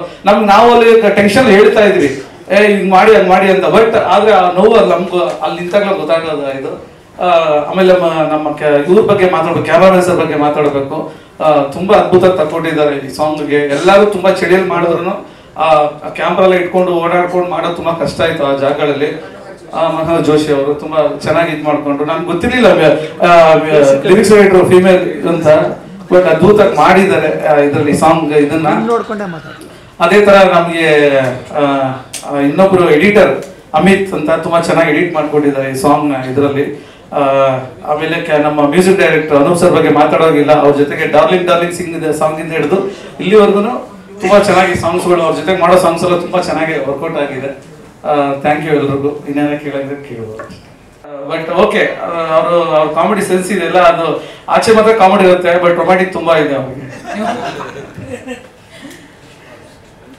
ನಾವು ಅಲ್ಲಿ ಟೆನ್ಷನ್ ಹೇಳ್ತಾ ಇದ್ವಿ, ಹಿಂಗ್ ಮಾಡಿ ಹಂಗ್ ಮಾಡಿ ಅಂತ. ಬಟ್ ಆದ್ರೆ ಆ ನೋವು ನಮ್ಗೆ ಅಲ್ಲಿ ನಿಂತಾಗ್ಲೂ ಗೊತ್ತಾಗೋದು ಇದು. ಆಮೇಲೆ ನಮ್ಮ ಇವ್ರ ಬಗ್ಗೆ ಮಾತಾಡ್ಬೇಕು, ಕ್ಯಾಮರಾಮನ್ ಸರ್ ಬಗ್ಗೆ ಮಾತಾಡ್ಬೇಕು. ತುಂಬಾ ಅದ್ಭುತ ತಕ್ಕೊಟ್ಟಿದ್ದಾರೆ ಈ ಸಾಂಗ್ಗೆ. ಎಲ್ಲರೂ ತುಂಬಾ ಚಳಿಯಲ್ಲಿ ಮಾಡಿದ್ರು ಆ ಕ್ಯಾಮ್ರಾ ಎಲ್ಲ ಇಟ್ಕೊಂಡು ಓಡಾಡ್ಕೊಂಡು ಮಾಡೋದು ತುಂಬಾ ಕಷ್ಟ ಆಯ್ತು ಆ ಜಾಗಗಳಲ್ಲಿ. ಮನೋಹರ್ ಜೋಶಿ ಅವರು ತುಂಬಾ ಚೆನ್ನಾಗಿ ಇದ್ ಮಾಡ್ಕೊಂಡ್ರು. ನನ್ಗೆ ಗೊತ್ತಿರ್ಲಿಲ್ಲ ಲಿರಿಕ್ಸ್ ರೈಟರ್ ಫೀಮೇಲ್ ಅಂತ, ಬಟ್ ಅದ್ಭುತವಾಗಿ ಮಾಡಿದ್ದಾರೆ ಇದರಲ್ಲಿ ಸಾಂಗ್. ಇದನ್ನ ಅದೇ ತರ ನಮ್ಗೆ ಇನ್ನೊಬ್ರು ಎಡಿಟರ್ ಅಮಿತ್ ಅಂತ ತುಂಬಾ ಚೆನ್ನಾಗಿ ಎಡಿಟ್ ಮಾಡ್ಕೊಟ್ಟಿದ್ದಾರೆ ಈ ಸಾಂಗ್ ನ ಇದರಲ್ಲಿ. ಆಮೇಲೆ ನಮ್ಮ ಮ್ಯೂಸಿಕ್ ಡೈರೆಕ್ಟರ್ ಅನೂಪ್ ಸರ್ ಬಗ್ಗೆ ಮಾತಾಡೋಗಿಲ್ಲ. ಅವ್ರ ಜೊತೆಗೆ ಡಾರ್ಲಿಂಗ್ ಸಿಂಗ್ ಸಾಂಗ್ ಇಂದ ಹಿಡಿದು ಇಲ್ಲಿವರೆಗೂ ತುಂಬಾ ಚೆನ್ನಾಗಿ ಸಾಂಗ್ಸ್ಗಳು ಅವ್ರ ಜೊತೆಗೆ ಮಾಡೋ ಸಾಂಗ್ಸ್ ಎಲ್ಲ ತುಂಬಾ ಚೆನ್ನಾಗಿ ವರ್ಕೌಟ್ ಆಗಿದೆ. ಥ್ಯಾಂಕ್ ಯು ಎಲ್ರಿಗೂ. ಇನ್ನೇನ ಕೇಳಿದ್ರೆ ಕೇಳ್ಬೋದು. ಬಟ್ ಓಕೆ, ಅವ್ರ ಕಾಮಿಡಿ ಸೆನ್ಸ್ ಇದೆಲ್ಲ, ಅದು ಆಚೆ ಮಾತ್ರ ಕಾಮಿಡಿ ಇರುತ್ತೆ, ಬಟ್ ರೊಮ್ಯಾಂಟಿಕ್ ತುಂಬಾ ಇದೆ ಅವ್ರಿಗೆ.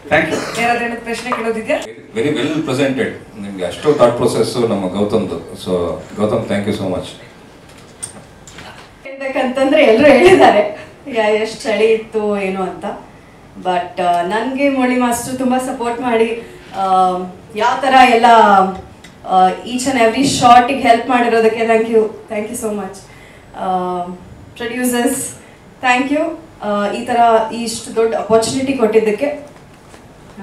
Thank you. ಯಾರಾದ್ರೂ ಪ್ರಶ್ನೆ ಕೇಳೋದಿದ್ಯಾ? Very well presented. ನಿಮ್ಗೆ ಅಷ್ಟು ಥಾಟ್ ಪ್ರೊಸೆಸ್ ನಮ್ಮ ಗೌತಮ್ದು. So Gautam, thank you so much. ಹೇಳ್ಬೇಕಂತಂದ್ರೆ ಎಲ್ಲರೂ ಹೇಳಿದ್ದಾರೆ ಎಷ್ಟು ಚಳಿ ಇತ್ತು ಏನು ಅಂತ. ಬಟ್ ನನಗೆ ಮುರಳಿ ಮಾಸ್ಟರ್ ತುಂಬ ಸಪೋರ್ಟ್ ಮಾಡಿ ಯಾವ ಥರ ಎಲ್ಲ ಈಚ್ ಆ್ಯಂಡ್ ಎವ್ರಿ ಶಾರ್ಟಿಗೆ ಹೆಲ್ಪ್ ಮಾಡಿರೋದಕ್ಕೆ thank you so much. Producers thank you, ಈ ಥರ ಇಷ್ಟು ದೊಡ್ಡ ಅಪರ್ಚುನಿಟಿ ಕೊಟ್ಟಿದ್ದಕ್ಕೆ.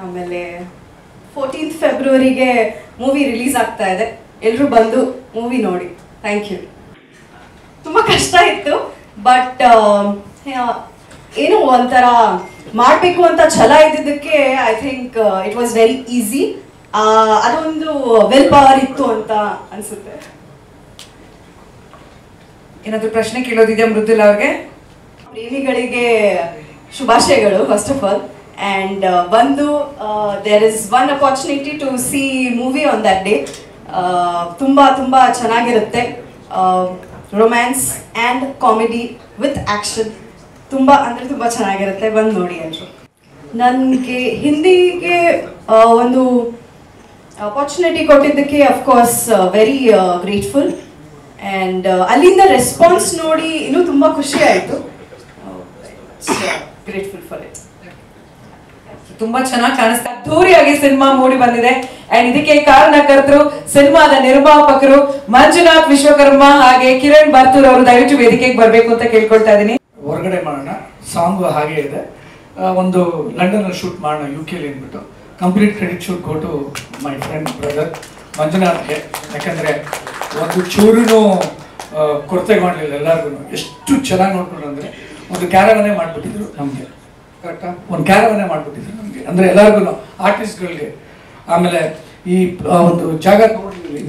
ಆಮೇಲೆ 14th ಫೆಬ್ರವರಿಗೆ ಮೂವಿ ರಿಲೀಸ್ ಆಗ್ತಾ ಇದೆ, ಎಲ್ಲರೂ ಬಂದು ಮೂವಿ ನೋಡಿ. Thank you. ತುಂಬ ಕಷ್ಟ ಇತ್ತು, ಬಟ್ ಏನೋ ಒಂಥರ ಮಾಡಬೇಕು ಅಂತ ಛಲ ಇದ್ದಿದ್ದಕ್ಕೆ I think it was very easy. ಅದೊಂದು ವೆಲ್ ಪವರ್ ಇತ್ತು ಅಂತ ಅನ್ಸುತ್ತೆ. ಏನಾದ್ರು ಪ್ರಶ್ನೆ ಕೇಳೋದಿದೆಯಾ ಮೃದುಲಾ ಅವ್ರಿಗೆ? ಪ್ರೇಮಿಗಳಿಗೆ ಶುಭಾಶಯಗಳು ಫಸ್ಟ್ ಆಫ್ ಆಲ್. ಆ್ಯಂಡ್ ಬಂದು there is one opportunity to see movie on that day. ತುಂಬ ಚೆನ್ನಾಗಿರುತ್ತೆ. Romance and comedy with action ತುಂಬ ಚೆನ್ನಾಗಿರುತ್ತೆ. ಬಂದು ನೋಡಿ ಎಲ್ಲರೂ. ನನಗೆ ಹಿಂದಿಗೆ ಒಂದು ಅಪಾರ್ಚುನಿಟಿ ಕೊಟ್ಟಿದ್ದಕ್ಕೆ ಅಫ್ಕೋರ್ಸ್ ವೆರಿ ಗ್ರೇಟ್ಫುಲ್. ಆ್ಯಂಡ್ ಅಲ್ಲಿಂದ ರೆಸ್ಪಾನ್ಸ್ ನೋಡಿ ಇನ್ನೂ ತುಂಬ ಖುಷಿ ಆಯಿತು. Grateful for it. ತುಂಬಾ ಚೆನ್ನಾಗಿ ಕಾಣಿಸ್ತಾ ಅದ್ದೂರಿಯಾಗಿ ಸಿನಿಮಾ ಮೂಡಿ ಬಂದಿದೆ. ಅಂಡ್ ಇದಕ್ಕೆ ಕಾರಣಕರ್ತರು ಸಿನಿಮಾದ ನಿರ್ಮಾಪಕರು ಮಂಜುನಾಥ್ ವಿಶ್ವಕರ್ಮ ಹಾಗೆ ಕಿರಣ್ ಬರ್ತೂರ್ ಅವರು ದಯವಿಟ್ಟು ವೇದಿಕೆಗೆ ಬರಬೇಕು ಅಂತ ಕೇಳ್ಕೊಳ್ತಾ ಇದ್ದೀನಿ. ಹೊರಗಡೆ ಮಾಡೋಣ, ಸಾಂಗು ಹಾಗೆ ಇದೆ. ಒಂದು ಲಂಡನ್ ಅಲ್ಲಿ ಶೂಟ್ ಮಾಡೋಣ UK ಅಂದ್ಬಿಟ್ಟು. ಕಂಪ್ಲೀಟ್ ಕ್ರೆಡಿಟ್ ಶೂಟ್ ಕೊಟ್ಟು ಮೈ ಫ್ರೆಂಡ್ ಬ್ರದರ್ ಮಂಜುನಾಥ್ಗೆ. ಯಾಕಂದರೆ ಒಂದು ಚೂರು ಕೊರತೆ ಮಾಡಲಿಲ್ಲ, ಎಲ್ಲರಿಗೂ ಎಷ್ಟು ಚೆನ್ನಾಗಿ ನೋಡ್ಕೊಂಡು ಅಂದರೆ ಒಂದು ಕ್ಯಾರವನ್ನೇ ಮಾಡಿಬಿಟ್ಟಿದ್ರು ನಮಗೆ. ಕರೆಕ್ಟಾ? ಒಂದು ಕ್ಯಾರವನ್ನೇ ಮಾಡಿಬಿಟ್ಟಿದ್ರು ನಮಗೆ, ಅಂದರೆ ಎಲ್ಲರಿಗೂ ಆರ್ಟಿಸ್ಟ್ಗಳಿಗೆ. ಆಮೇಲೆ ಈ ಒಂದು ಜಾಗ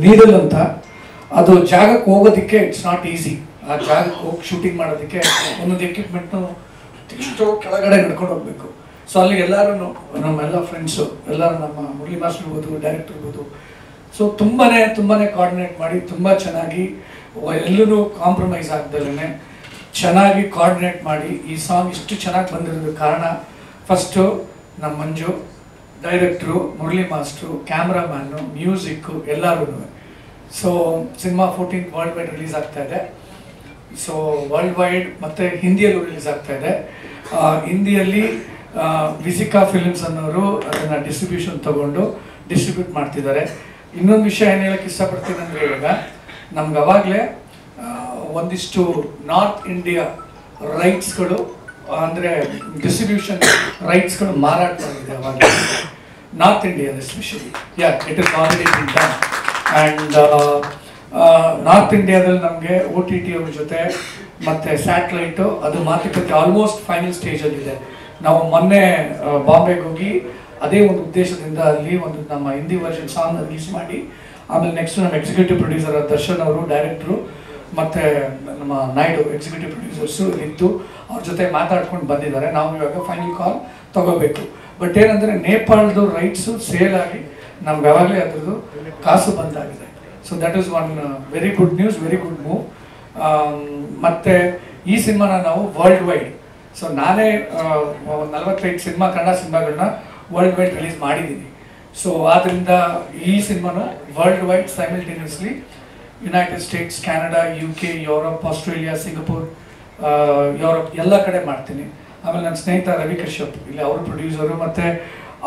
ನೀಡಲ್ ಅಂತ, ಅದು ಜಾಗಕ್ಕೆ ಹೋಗೋದಕ್ಕೆ ಇಟ್ಸ್ ನಾಟ್ ಈಸಿ. ಆ ಜಾಗಕ್ಕೆ ಹೋಗಿ ಶೂಟಿಂಗ್ ಮಾಡೋದಕ್ಕೆ ಒಂದೊಂದು ಎಕ್ವಿಪ್ಮೆಂಟ್ನು ಎಷ್ಟೋ ಕೆಳಗಡೆ ನಡ್ಕೊಂಡು ಹೋಗ್ಬೇಕು. ಸೊ ಅಲ್ಲಿ ಎಲ್ಲರೂ ನಮ್ಮೆಲ್ಲ ಫ್ರೆಂಡ್ಸು ಎಲ್ಲರೂ, ನಮ್ಮ ಮುರಳಿ ಮಾಸ್ಟರ್ ಇರ್ಬೋದು, ಡೈರೆಕ್ಟರ್ ಇರ್ಬೋದು, ಸೊ ತುಂಬಾ ಕೋಆರ್ಡಿನೇಟ್ ಮಾಡಿ ತುಂಬ ಚೆನ್ನಾಗಿ ಎಲ್ಲೂ ಕಾಂಪ್ರಮೈಸ್ ಆಗ್ದಲೇ ಚೆನ್ನಾಗಿ ಕೋಆರ್ಡಿನೇಟ್ ಮಾಡಿ ಈ ಸಾಂಗ್ ಇಷ್ಟು ಚೆನ್ನಾಗಿ ಬಂದಿರೋದಕ್ಕೆ ಕಾರಣ ಫಸ್ಟು ನಮ್ಮ ಮಂಜು, ಡೈರೆಕ್ಟ್ರು ಮುರಳಿ ಮಾಸ್ಟ್ರು, ಕ್ಯಾಮ್ರಾಮ್ಯಾನು, ಮ್ಯೂಸಿಕ್ಕು ಎಲ್ಲರೂ. So cinema 14th world wide release ಆಗ್ತಾ ಇದೆ. ಸೊ ವರ್ಲ್ಡ್ ವೈಡ್ ಮತ್ತು ಹಿಂದಿಯಲ್ಲೂ ರಿಲೀಸ್ ಆಗ್ತಾ ಇದೆ. ಹಿಂದಿಯಲ್ಲಿ ವಿಸಿಕಾ ಫಿಲ್ಮ್ಸ್ ಅನ್ನೋರು ಅದನ್ನು ಡಿಸ್ಟ್ರಿಬ್ಯೂಷನ್ ತೊಗೊಂಡು ಡಿಸ್ಟ್ರಿಬ್ಯೂಟ್ ಮಾಡ್ತಿದ್ದಾರೆ. ಇನ್ನೊಂದು ವಿಷಯ ಏನು ಹೇಳಕ್ಕೆ ಇಷ್ಟಪಡ್ತೀನಿ ಅಂದರೆ, ಇವಾಗ ನಮ್ಗೆ ಅವಾಗಲೇ ಒಂದಿಷ್ಟು ನಾರ್ತ್ ಇಂಡಿಯಾ ರೈಟ್ಸ್ಗಳು ಅಂದರೆ ಡಿಸ್ಟ್ರಿಬ್ಯೂಷನ್ ರೈಟ್ಸ್ಗಳು ಮಾರಾಟವಾಗಿದೆ ಅವಾಗ ನಾರ್ತ್ ಇಂಡಿಯಾದ especially. It is already been done. And north ಇಂಡಿಯಾದಲ್ಲಿ ನಮಗೆ OTT ಅವ್ರ ಜೊತೆ ಮತ್ತು ಸ್ಯಾಟ್ಲೈಟು ಅದು ಮಾತುಕತೆ ಆಲ್ಮೋಸ್ಟ್ ಫೈನಲ್ ಸ್ಟೇಜಲ್ಲಿದೆ. ನಾವು ಮೊನ್ನೆ ಬಾಂಬೆಗೆ ಹೋಗಿ ಅದೇ ಒಂದು ಉದ್ದೇಶದಿಂದ ಅಲ್ಲಿ ಒಂದು ನಮ್ಮ ಹಿಂದಿ ವರ್ಷನ್ ಸಾಂಗ್ ರಿಲೀಸ್ ಮಾಡಿ, ಆಮೇಲೆ ನೆಕ್ಸ್ಟ್ ನಮ್ಮ ಎಕ್ಸಿಕ್ಯೂಟಿವ್ ಪ್ರೊಡ್ಯೂಸರ್ ದರ್ಶನ್ ಅವರು, ಡೈರೆಕ್ಟ್ರು, ಮತ್ತು ನಮ್ಮ ನಾಯ್ಡು ಎಕ್ಸಿಕ್ಯೂಟಿವ್ ಪ್ರೊಡ್ಯೂಸರ್ಸು ಇದ್ದು ಅವ್ರ ಜೊತೆ ಮಾತಾಡ್ಕೊಂಡು ಬಂದಿದ್ದಾರೆ. ನಾವು ಇವಾಗ ಫೈನಲ್ ಕಾಲ್ ತೊಗೋಬೇಕು. ಬಟ್ ಏನಂದರೆ ನೇಪಾಳದ ರೈಟ್ಸು ಸೇಲ್ ಆಗಿ ನಮ್ಗೆ ಯಾವಾಗಲೇ ಅದರದ್ದು ಕಾಸು ಬಂದಾಗಿದೆ. So that is one very good news, very good move. ಮತ್ತು ಈ ಸಿನಿಮಾನ ನಾವು ವರ್ಲ್ಡ್ ವೈಡ್, ಸೊ ನಾನೇ 45 ಸಿನಿಮಾ ಕನ್ನಡ ಸಿನಿಮಾಗಳನ್ನ ವರ್ಲ್ಡ್ ವೈಡ್ ರಿಲೀಸ್ ಮಾಡಿದ್ದೀನಿ. ಸೊ ಆದ್ದರಿಂದ ಈ ಸಿನಿಮಾನು world wide simultaneously United States, Canada, UK, Europe, Australia, Singapore, Europe ಎಲ್ಲ ಕಡೆ ಮಾಡ್ತೀನಿ. ಆಮೇಲೆ ನನ್ನ ಸ್ನೇಹಿತ ರವಿ ಕಶ್ಯಪ್ ಇಲ್ಲಿ ಅವರು ಪ್ರೊಡ್ಯೂಸರು, ಮತ್ತು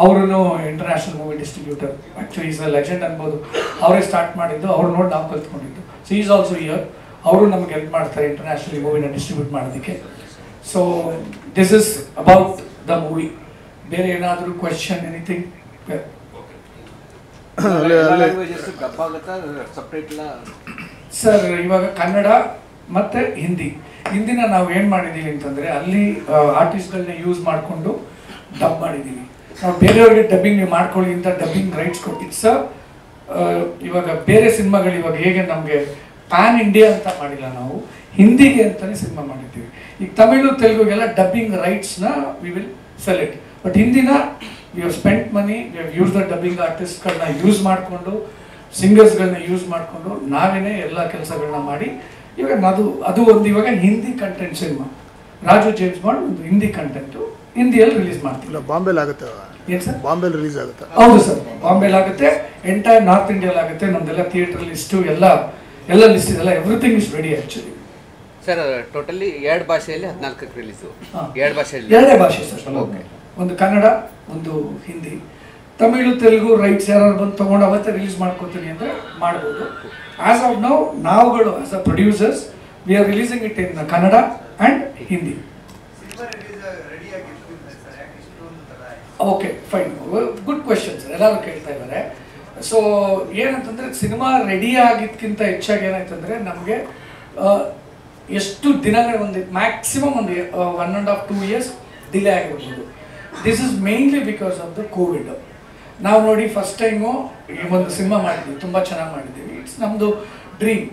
ಅವರು international movie distributor. Actually is a legend ಅನ್ಬೋದು. ಅವರೇ ಸ್ಟಾರ್ಟ್ ಮಾಡಿದ್ದು, ಅವ್ರು ನೋಡಿ ನಾವು ಕಲ್ತ್ಕೊಂಡಿದ್ದು. ಸೊ ಈಸ್ ಆಲ್ಸೋ ಇಯರ್, ಅವರು ನಮ್ಗೆ ಹೆಲ್ಪ್ ಮಾಡ್ತಾರೆ ಇಂಟರ್ನ್ಯಾಷನಲ್ ಮೂವಿನ ಡಿಸ್ಟ್ರಿಬ್ಯೂಟ್ ಮಾಡೋದಕ್ಕೆ. So this is about the movie. ಬೇರೆ ಏನಾದರೂ ಕ್ವೆಶನ್, ಎನಿಥಿಂಗ್? ಸರ್ ಇವಾಗ ಕನ್ನಡ ಮತ್ತು ಹಿಂದಿನ ನಾವು ಏನು ಮಾಡಿದ್ದೀವಿ ಅಂತಂದರೆ, ಅಲ್ಲಿ ಆರ್ಟಿಸ್ಟ್ಗಳನ್ನ ಯೂಸ್ ಮಾಡಿಕೊಂಡು ಡಬ್ ಮಾಡಿದ್ದೀವಿ. ನಾವು ಬೇರೆಯವ್ರಿಗೆ ಡಬ್ಬಿಂಗ್ ನೀವು ಮಾಡ್ಕೊಳ್ಳಿ ಅಂತ ಡಬ್ಬಿಂಗ್ ರೈಟ್ಸ್ ಕೊಟ್ಟಿದ್ದು ಸರ್. ಇವಾಗ ಬೇರೆ ಸಿನಿಮಾಗಳು ಇವಾಗ ಹೇಗೆ ನಮಗೆ ಪ್ಯಾನ್ ಇಂಡಿಯಾ ಅಂತ ಮಾಡಿಲ್ಲ, ನಾವು ಹಿಂದಿಗೆ ಅಂತಲೇ ಸಿನಿಮಾ ಮಾಡಿದ್ದೀವಿ. ಈಗ ತಮಿಳು, ತೆಲುಗುಗೆಲ್ಲ ಡಬ್ಬಿಂಗ್ ರೈಟ್ಸ್ನ we will sell it. But ಹಿಂದಿನ we have spent money, we have use the dubbing ಆರ್ಟಿಸ್ಟ್ಗಳನ್ನ ಯೂಸ್ ಮಾಡಿಕೊಂಡು, ಸಿಂಗರ್ಸ್ಗಳನ್ನ ಯೂಸ್ ಮಾಡಿಕೊಂಡು ನಾವೇನೇ ಎಲ್ಲ ಕೆಲಸಗಳನ್ನ ಮಾಡಿ ಇವಾಗ ಅದು ಒಂದು ಇವಾಗ Hindi content cinema. Raju James bond ಒಂದು ಹಿಂದಿ ಕಂಟೆಂಟು ಹಿಂದಿಯಲ್ಲಿ ರಿಲೀಸ್ ಮಾಡ್ತೀವಿ. ಬಾಂಬೆಲಿ ಆಗುತ್ತೆ. ಏನು ಸರ್? ಬಾಂಬೆಲಿ ರಿಲೀಸ್ ಆಗುತ್ತೆ. ಹೌದು ಸರ್, ಬಾಂಬೆಲಿ ಆಗುತ್ತೆ, ಎಂಟೈರ್ ನಾರ್ತ್ ಇಂಡಿಯಲ್ಲಿ ಆಗುತ್ತೆ. ನಮ್ದೆಲ್ಲ ಥಿಯೇಟರ್ ಲಿಸ್ಟು ಎಲ್ಲ ಲಿಸ್ಟ್ ಇದೆಲ್ಲ, everything is ready actually. Sir totally 2 ಭಾಷೆಯಲ್ಲಿ 14 ರಿಲೀಸು. 2 ಭಾಷೆಯಲ್ಲಿ? 2 ಭಾಷೆ ಸರ್. ಓಕೆ, ಒಂದು ಕನ್ನಡ, ಒಂದು ಹಿಂದಿ. ತಮಿಳು, ತೆಲುಗು ರೈಟ್ಸ್ ಯಾರು ಬಂದು ತೊಗೊಂಡು ಅವತ್ತೇ ರಿಲೀಸ್ ಮಾಡ್ಕೊತೀನಿ ಅಂದರೆ ಮಾಡ್ಬೋದು. ಆ್ಯಸ್ ಆಫ್ ನೌ ನಾವುಗಳು as a producers we are releasing it in Kannada and Hindi. Okay, fine, good question sir, ಎಲ್ಲರೂ ಕೇಳ್ತಾ ಇದ್ದಾರೆ. ಸೊ ಏನಂತಂದರೆ, ಸಿನಿಮಾ ರೆಡಿ ಆಗಿದ್ದಕ್ಕಿಂತ ಹೆಚ್ಚಾಗಿ ಏನಾಯ್ತಂದರೆ ನಮಗೆ ಎಷ್ಟು ದಿನಗಳು, ಒಂದು ಮ್ಯಾಕ್ಸಿಮಮ್ ಒಂದು 1.5-2 years ಡಿಲೇ ಆಗಿರ್ಬೋದು. This is mainly because of the Covid. ನಾವು ನೋಡಿ ಫಸ್ಟ್ ಟೈಮು ಈ ಒಂದು ಸಿನಿಮಾ ಮಾಡಿದ್ವಿ, ತುಂಬ ಚೆನ್ನಾಗಿ ಮಾಡಿದ್ದೀವಿ. ಇಟ್ಸ್ ನಮ್ಮದು ಡ್ರೀಮ್.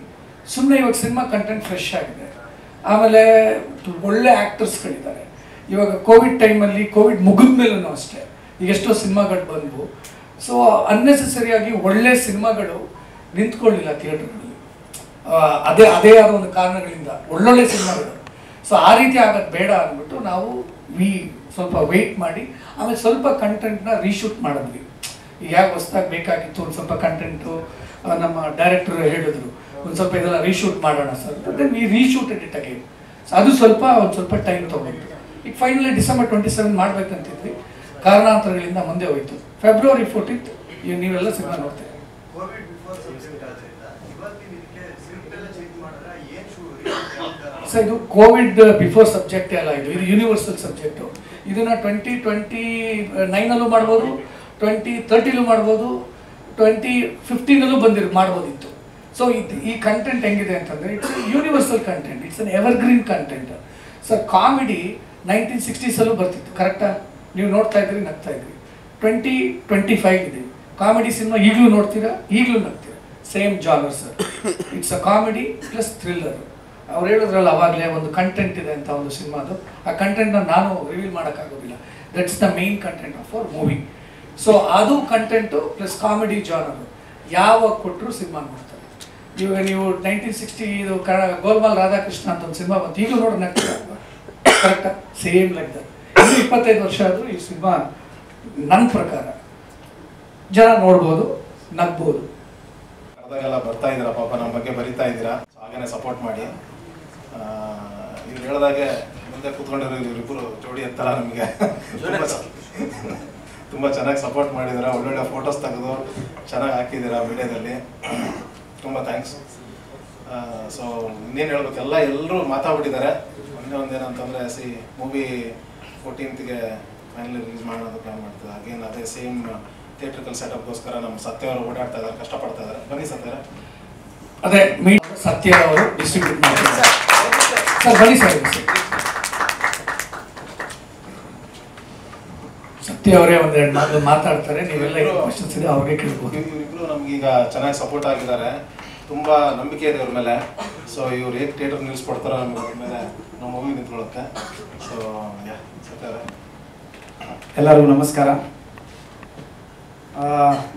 ಸುಮ್ಮನೆ ಇವಾಗ ಸಿನಿಮಾ ಕಂಟೆಂಟ್ ಫ್ರೆಶ್ ಆಗಿದೆ, ಆಮೇಲೆ ಒಳ್ಳೆ ಆ್ಯಕ್ಟರ್ಸ್ಗಳಿದ್ದಾರೆ. ಇವಾಗ ಕೋವಿಡ್ ಟೈಮಲ್ಲಿ, ಕೋವಿಡ್ ಮುಗಿದ ಮೇಲೂ ಅಷ್ಟೇ ಈಗ ಎಷ್ಟೋ ಸಿನಿಮಾಗಳು ಬಂದವು. ಸೊ ಅನ್ನೆಸೆಸರಿಯಾಗಿ ಒಳ್ಳೆ ಸಿನಿಮಾಗಳು ನಿಂತ್ಕೊಳ್ಳಿಲ್ಲ ಥಿಯೇಟರ್ಗಳಲ್ಲಿ, ಅದೇ ಆದ ಒಂದು ಕಾರಣಗಳಿಂದ ಒಳ್ಳೊಳ್ಳೆ ಸಿನಿಮಾಗಳು. ಸೊ ಆ ರೀತಿ ಆಗೋದು ಬೇಡ ಅಂದ್ಬಿಟ್ಟು ನಾವು ಸ್ವಲ್ಪ ವೆಯ್ಟ್ ಮಾಡಿ ಆಮೇಲೆ ಸ್ವಲ್ಪ ಕಂಟೆಂಟ್ನ ರೀಶೂಟ್ ಮಾಡಿದ್ವಿ. ಈಗ ಯಾಕೆ ಹೊಸ್ದಾಗಿ ಬೇಕಾಗಿತ್ತು ಒಂದು ಸ್ವಲ್ಪ ಕಂಟೆಂಟು, ನಮ್ಮ ಡೈರೆಕ್ಟರ್ ಹೇಳಿದ್ರು ಒಂದು ಸ್ವಲ್ಪ ಇದೆಲ್ಲ ರೀಶೂಟ್ ಮಾಡೋಣ sir, then we reshooted it again. ಅದು ಒಂದು ಸ್ವಲ್ಪ ಟೈಮ್ ತೊಗೊಂಡು ಈಗ ಫೈನಲಿ ಡಿಸೆಂಬರ್ 27 ಮಾಡಬೇಕಂತಿದ್ವಿ, ಕಾರಣಾಂತರಗಳಿಂದ ಮುಂದೆ ಹೋಯಿತು. ಫೆಬ್ರವರಿ 14 ನೀವೆಲ್ಲ ಸಿನಿಮಾ ನೋಡ್ತೀವಿ. ಸರ್ ಇದು ಕೋವಿಡ್ ಬಿಫೋರ್ ಸಬ್ಜೆಕ್ಟೇ ಅಲ್ಲ, ಇದು ಯೂನಿವರ್ಸಲ್ ಸಬ್ಜೆಕ್ಟು. ಇದನ್ನ 2029 ಮಾಡ್ಬೋದು, 2030 ಮಾಡ್ಬೋದು, 2015 ಮಾಡ್ಬೋದಿತ್ತು. ಸೊ ಈ ಕಂಟೆಂಟ್ ಹೆಂಗಿದೆ ಅಂತಂದರೆ it's universal content, it's an evergreen content. Sir comedy 1960s ಬರ್ತಿತ್ತು, ಕರೆಕ್ಟಾ? ನೀವು ನೋಡ್ತಾ ಇದ್ರಿ, ನಗ್ತಾ ಇದ್ರಿ. 2025 ಇದೆ, ಕಾಮಿಡಿ ಸಿನಿಮಾ ಈಗಲೂ ನೋಡ್ತೀರಾ, ಈಗಲೂ ನಗ್ತೀರಾ. Same genre sir, it's a comedy plus thriller. ಅವ್ರು ಹೇಳಿದ್ರಲ್ಲ ಅವಾಗಲೇ ಒಂದು ಕಂಟೆಂಟ್ ಇದೆ ಅಂತ ಒಂದು ಸಿನಿಮಾದು, ಆ ಕಂಟೆಂಟ್ನ ನಾನು ರಿವೀಲ್ ಮಾಡೋಕ್ಕಾಗೋದಿಲ್ಲ. That's the main content of our movie. So ಅದು ಕಂಟೆಂಟು ಪ್ಲಸ್ ಕಾಮಿಡಿ ಜಾನರು ಯಾವಾಗ ಕೊಟ್ಟರು ಸಿನಿಮಾ ನೋಡ್ತಾರೆ. ಇವಾಗ ನೀವು 1960 ಇದು ಗೋಲ್ಮಾಲ್ ರಾಧಾಕೃಷ್ಣ ಅಂತ ಒಂದು ಸಿನಿಮಾ ಬಂತು, ಈಗಲೂ ನೋಡಿ ನಗ್ತೀರಾ, ಕರೆಕ್ಟಾ? Same like that. ಇದು 25 ವರ್ಷ ಆದರೂ ಈ ಸಿನಿಮಾ ನನ್ನ ಪ್ರಕಾರ ಜನ ನೋಡ್ಬೋದು, ನಗ್ಬೋದು. ಅದಾಗೆಲ್ಲ ಬರ್ತಾ ಇದ್ದೀರಾ, ಪಾಪ ನಮ್ಮ ಬಗ್ಗೆ ಬರಿತಾ ಇದ್ದೀರಾ, ಹಾಗೇನೆ ಸಪೋರ್ಟ್ ಮಾಡಿ. ಇವ್ರು ಹೇಳಿದಾಗೆ ಮುಂದೆ ಕೂತ್ಕೊಂಡಿರೋ ಇವರಿಬ್ಬರು ಜೋಡಿ ಅಂತಾರ ನಮಗೆ ತುಂಬ ಚೆನ್ನಾಗಿ ಸಪೋರ್ಟ್ ಮಾಡಿದ್ದೀರಾ, ಒಳ್ಳೊಳ್ಳೆ ಫೋಟೋಸ್ ತೆಗೆದು ಚೆನ್ನಾಗಿ ಹಾಕಿದ್ದೀರಾ ಮೀಡಿಯಾದಲ್ಲಿ, ತುಂಬ ಥ್ಯಾಂಕ್ಸ್. ಸೊ ಇನ್ನೇನು ಹೇಳ್ಬೇಕು, ಎಲ್ಲರೂ ಮಾತಾಡ್ಬಿಟ್ಟಿದ್ದಾರೆ. ಒಂದೇನಂತಂದರೆ ಮೂವಿ 14th ಫೈನಲಿ ರಿಲೀಸ್ ಮಾಡೋದು ಪ್ಲಾನ್ ಮಾಡ್ತಿದ್ದೆ. ಅಗೇನ್ ಅದೇ ಸೇಮ್ ಥಿಯೇಟ್ರಿಕಲ್ ಸೆಟಪ್ಗೋಸ್ಕರ ನಮ್ಮ ಸತ್ಯ ಅವರು ಓಡಾಡ್ತಾ ಇದ್ದಾರೆ, ಕಷ್ಟಪಡ್ತಾ ಇದ್ದಾರೆ. ಬನ್ನಿ ಸತ್ಯ. ಅದೇ ಸತ್ಯ ಅವರು ಡಿಸ್ಟ್ರಿಬ್ಯೂಟ್ ಮಾಡ್ತಾರೆ ಸರ್, ಬನ್ನಿ ಸರ್. ಸತ್ಯ ಅವರೇ ಒಂದೆರಡು ಮಾತಾಡ್ತಾರೆ, ನೀವೆಲ್ಲ ಕ್ವಶನ್ಸ್ ಇದೆ ಅವ್ರಿಗೆ ಕೇಳ್ಬೋದು. ಇವರಿಬ್ರು ನಮ್ಗೀಗ ಚೆನ್ನಾಗಿ ಸಪೋರ್ಟ್ ಆಗಿದ್ದಾರೆ, ತುಂಬ ನಂಬಿಕೆ ಇದೆ ಇವ್ರ ಮೇಲೆ. ಸೊ ಇವ್ರು ಹೇಗೆ ಥಿಯೇಟರ್ ನಿಲ್ಲಿಸ್ಕೊಡ್ತಾರೋ ನಮ್ಗೆ ಮೇಲೆ ನಮ್ಮ ಮೂವಿ ನಿಂತ್ಕೊಳ್ಳುತ್ತೆ. ಸೊ ಸತ್ಯ ಅವರೇ. ಎಲ್ಲರಿಗೂ ನಮಸ್ಕಾರ.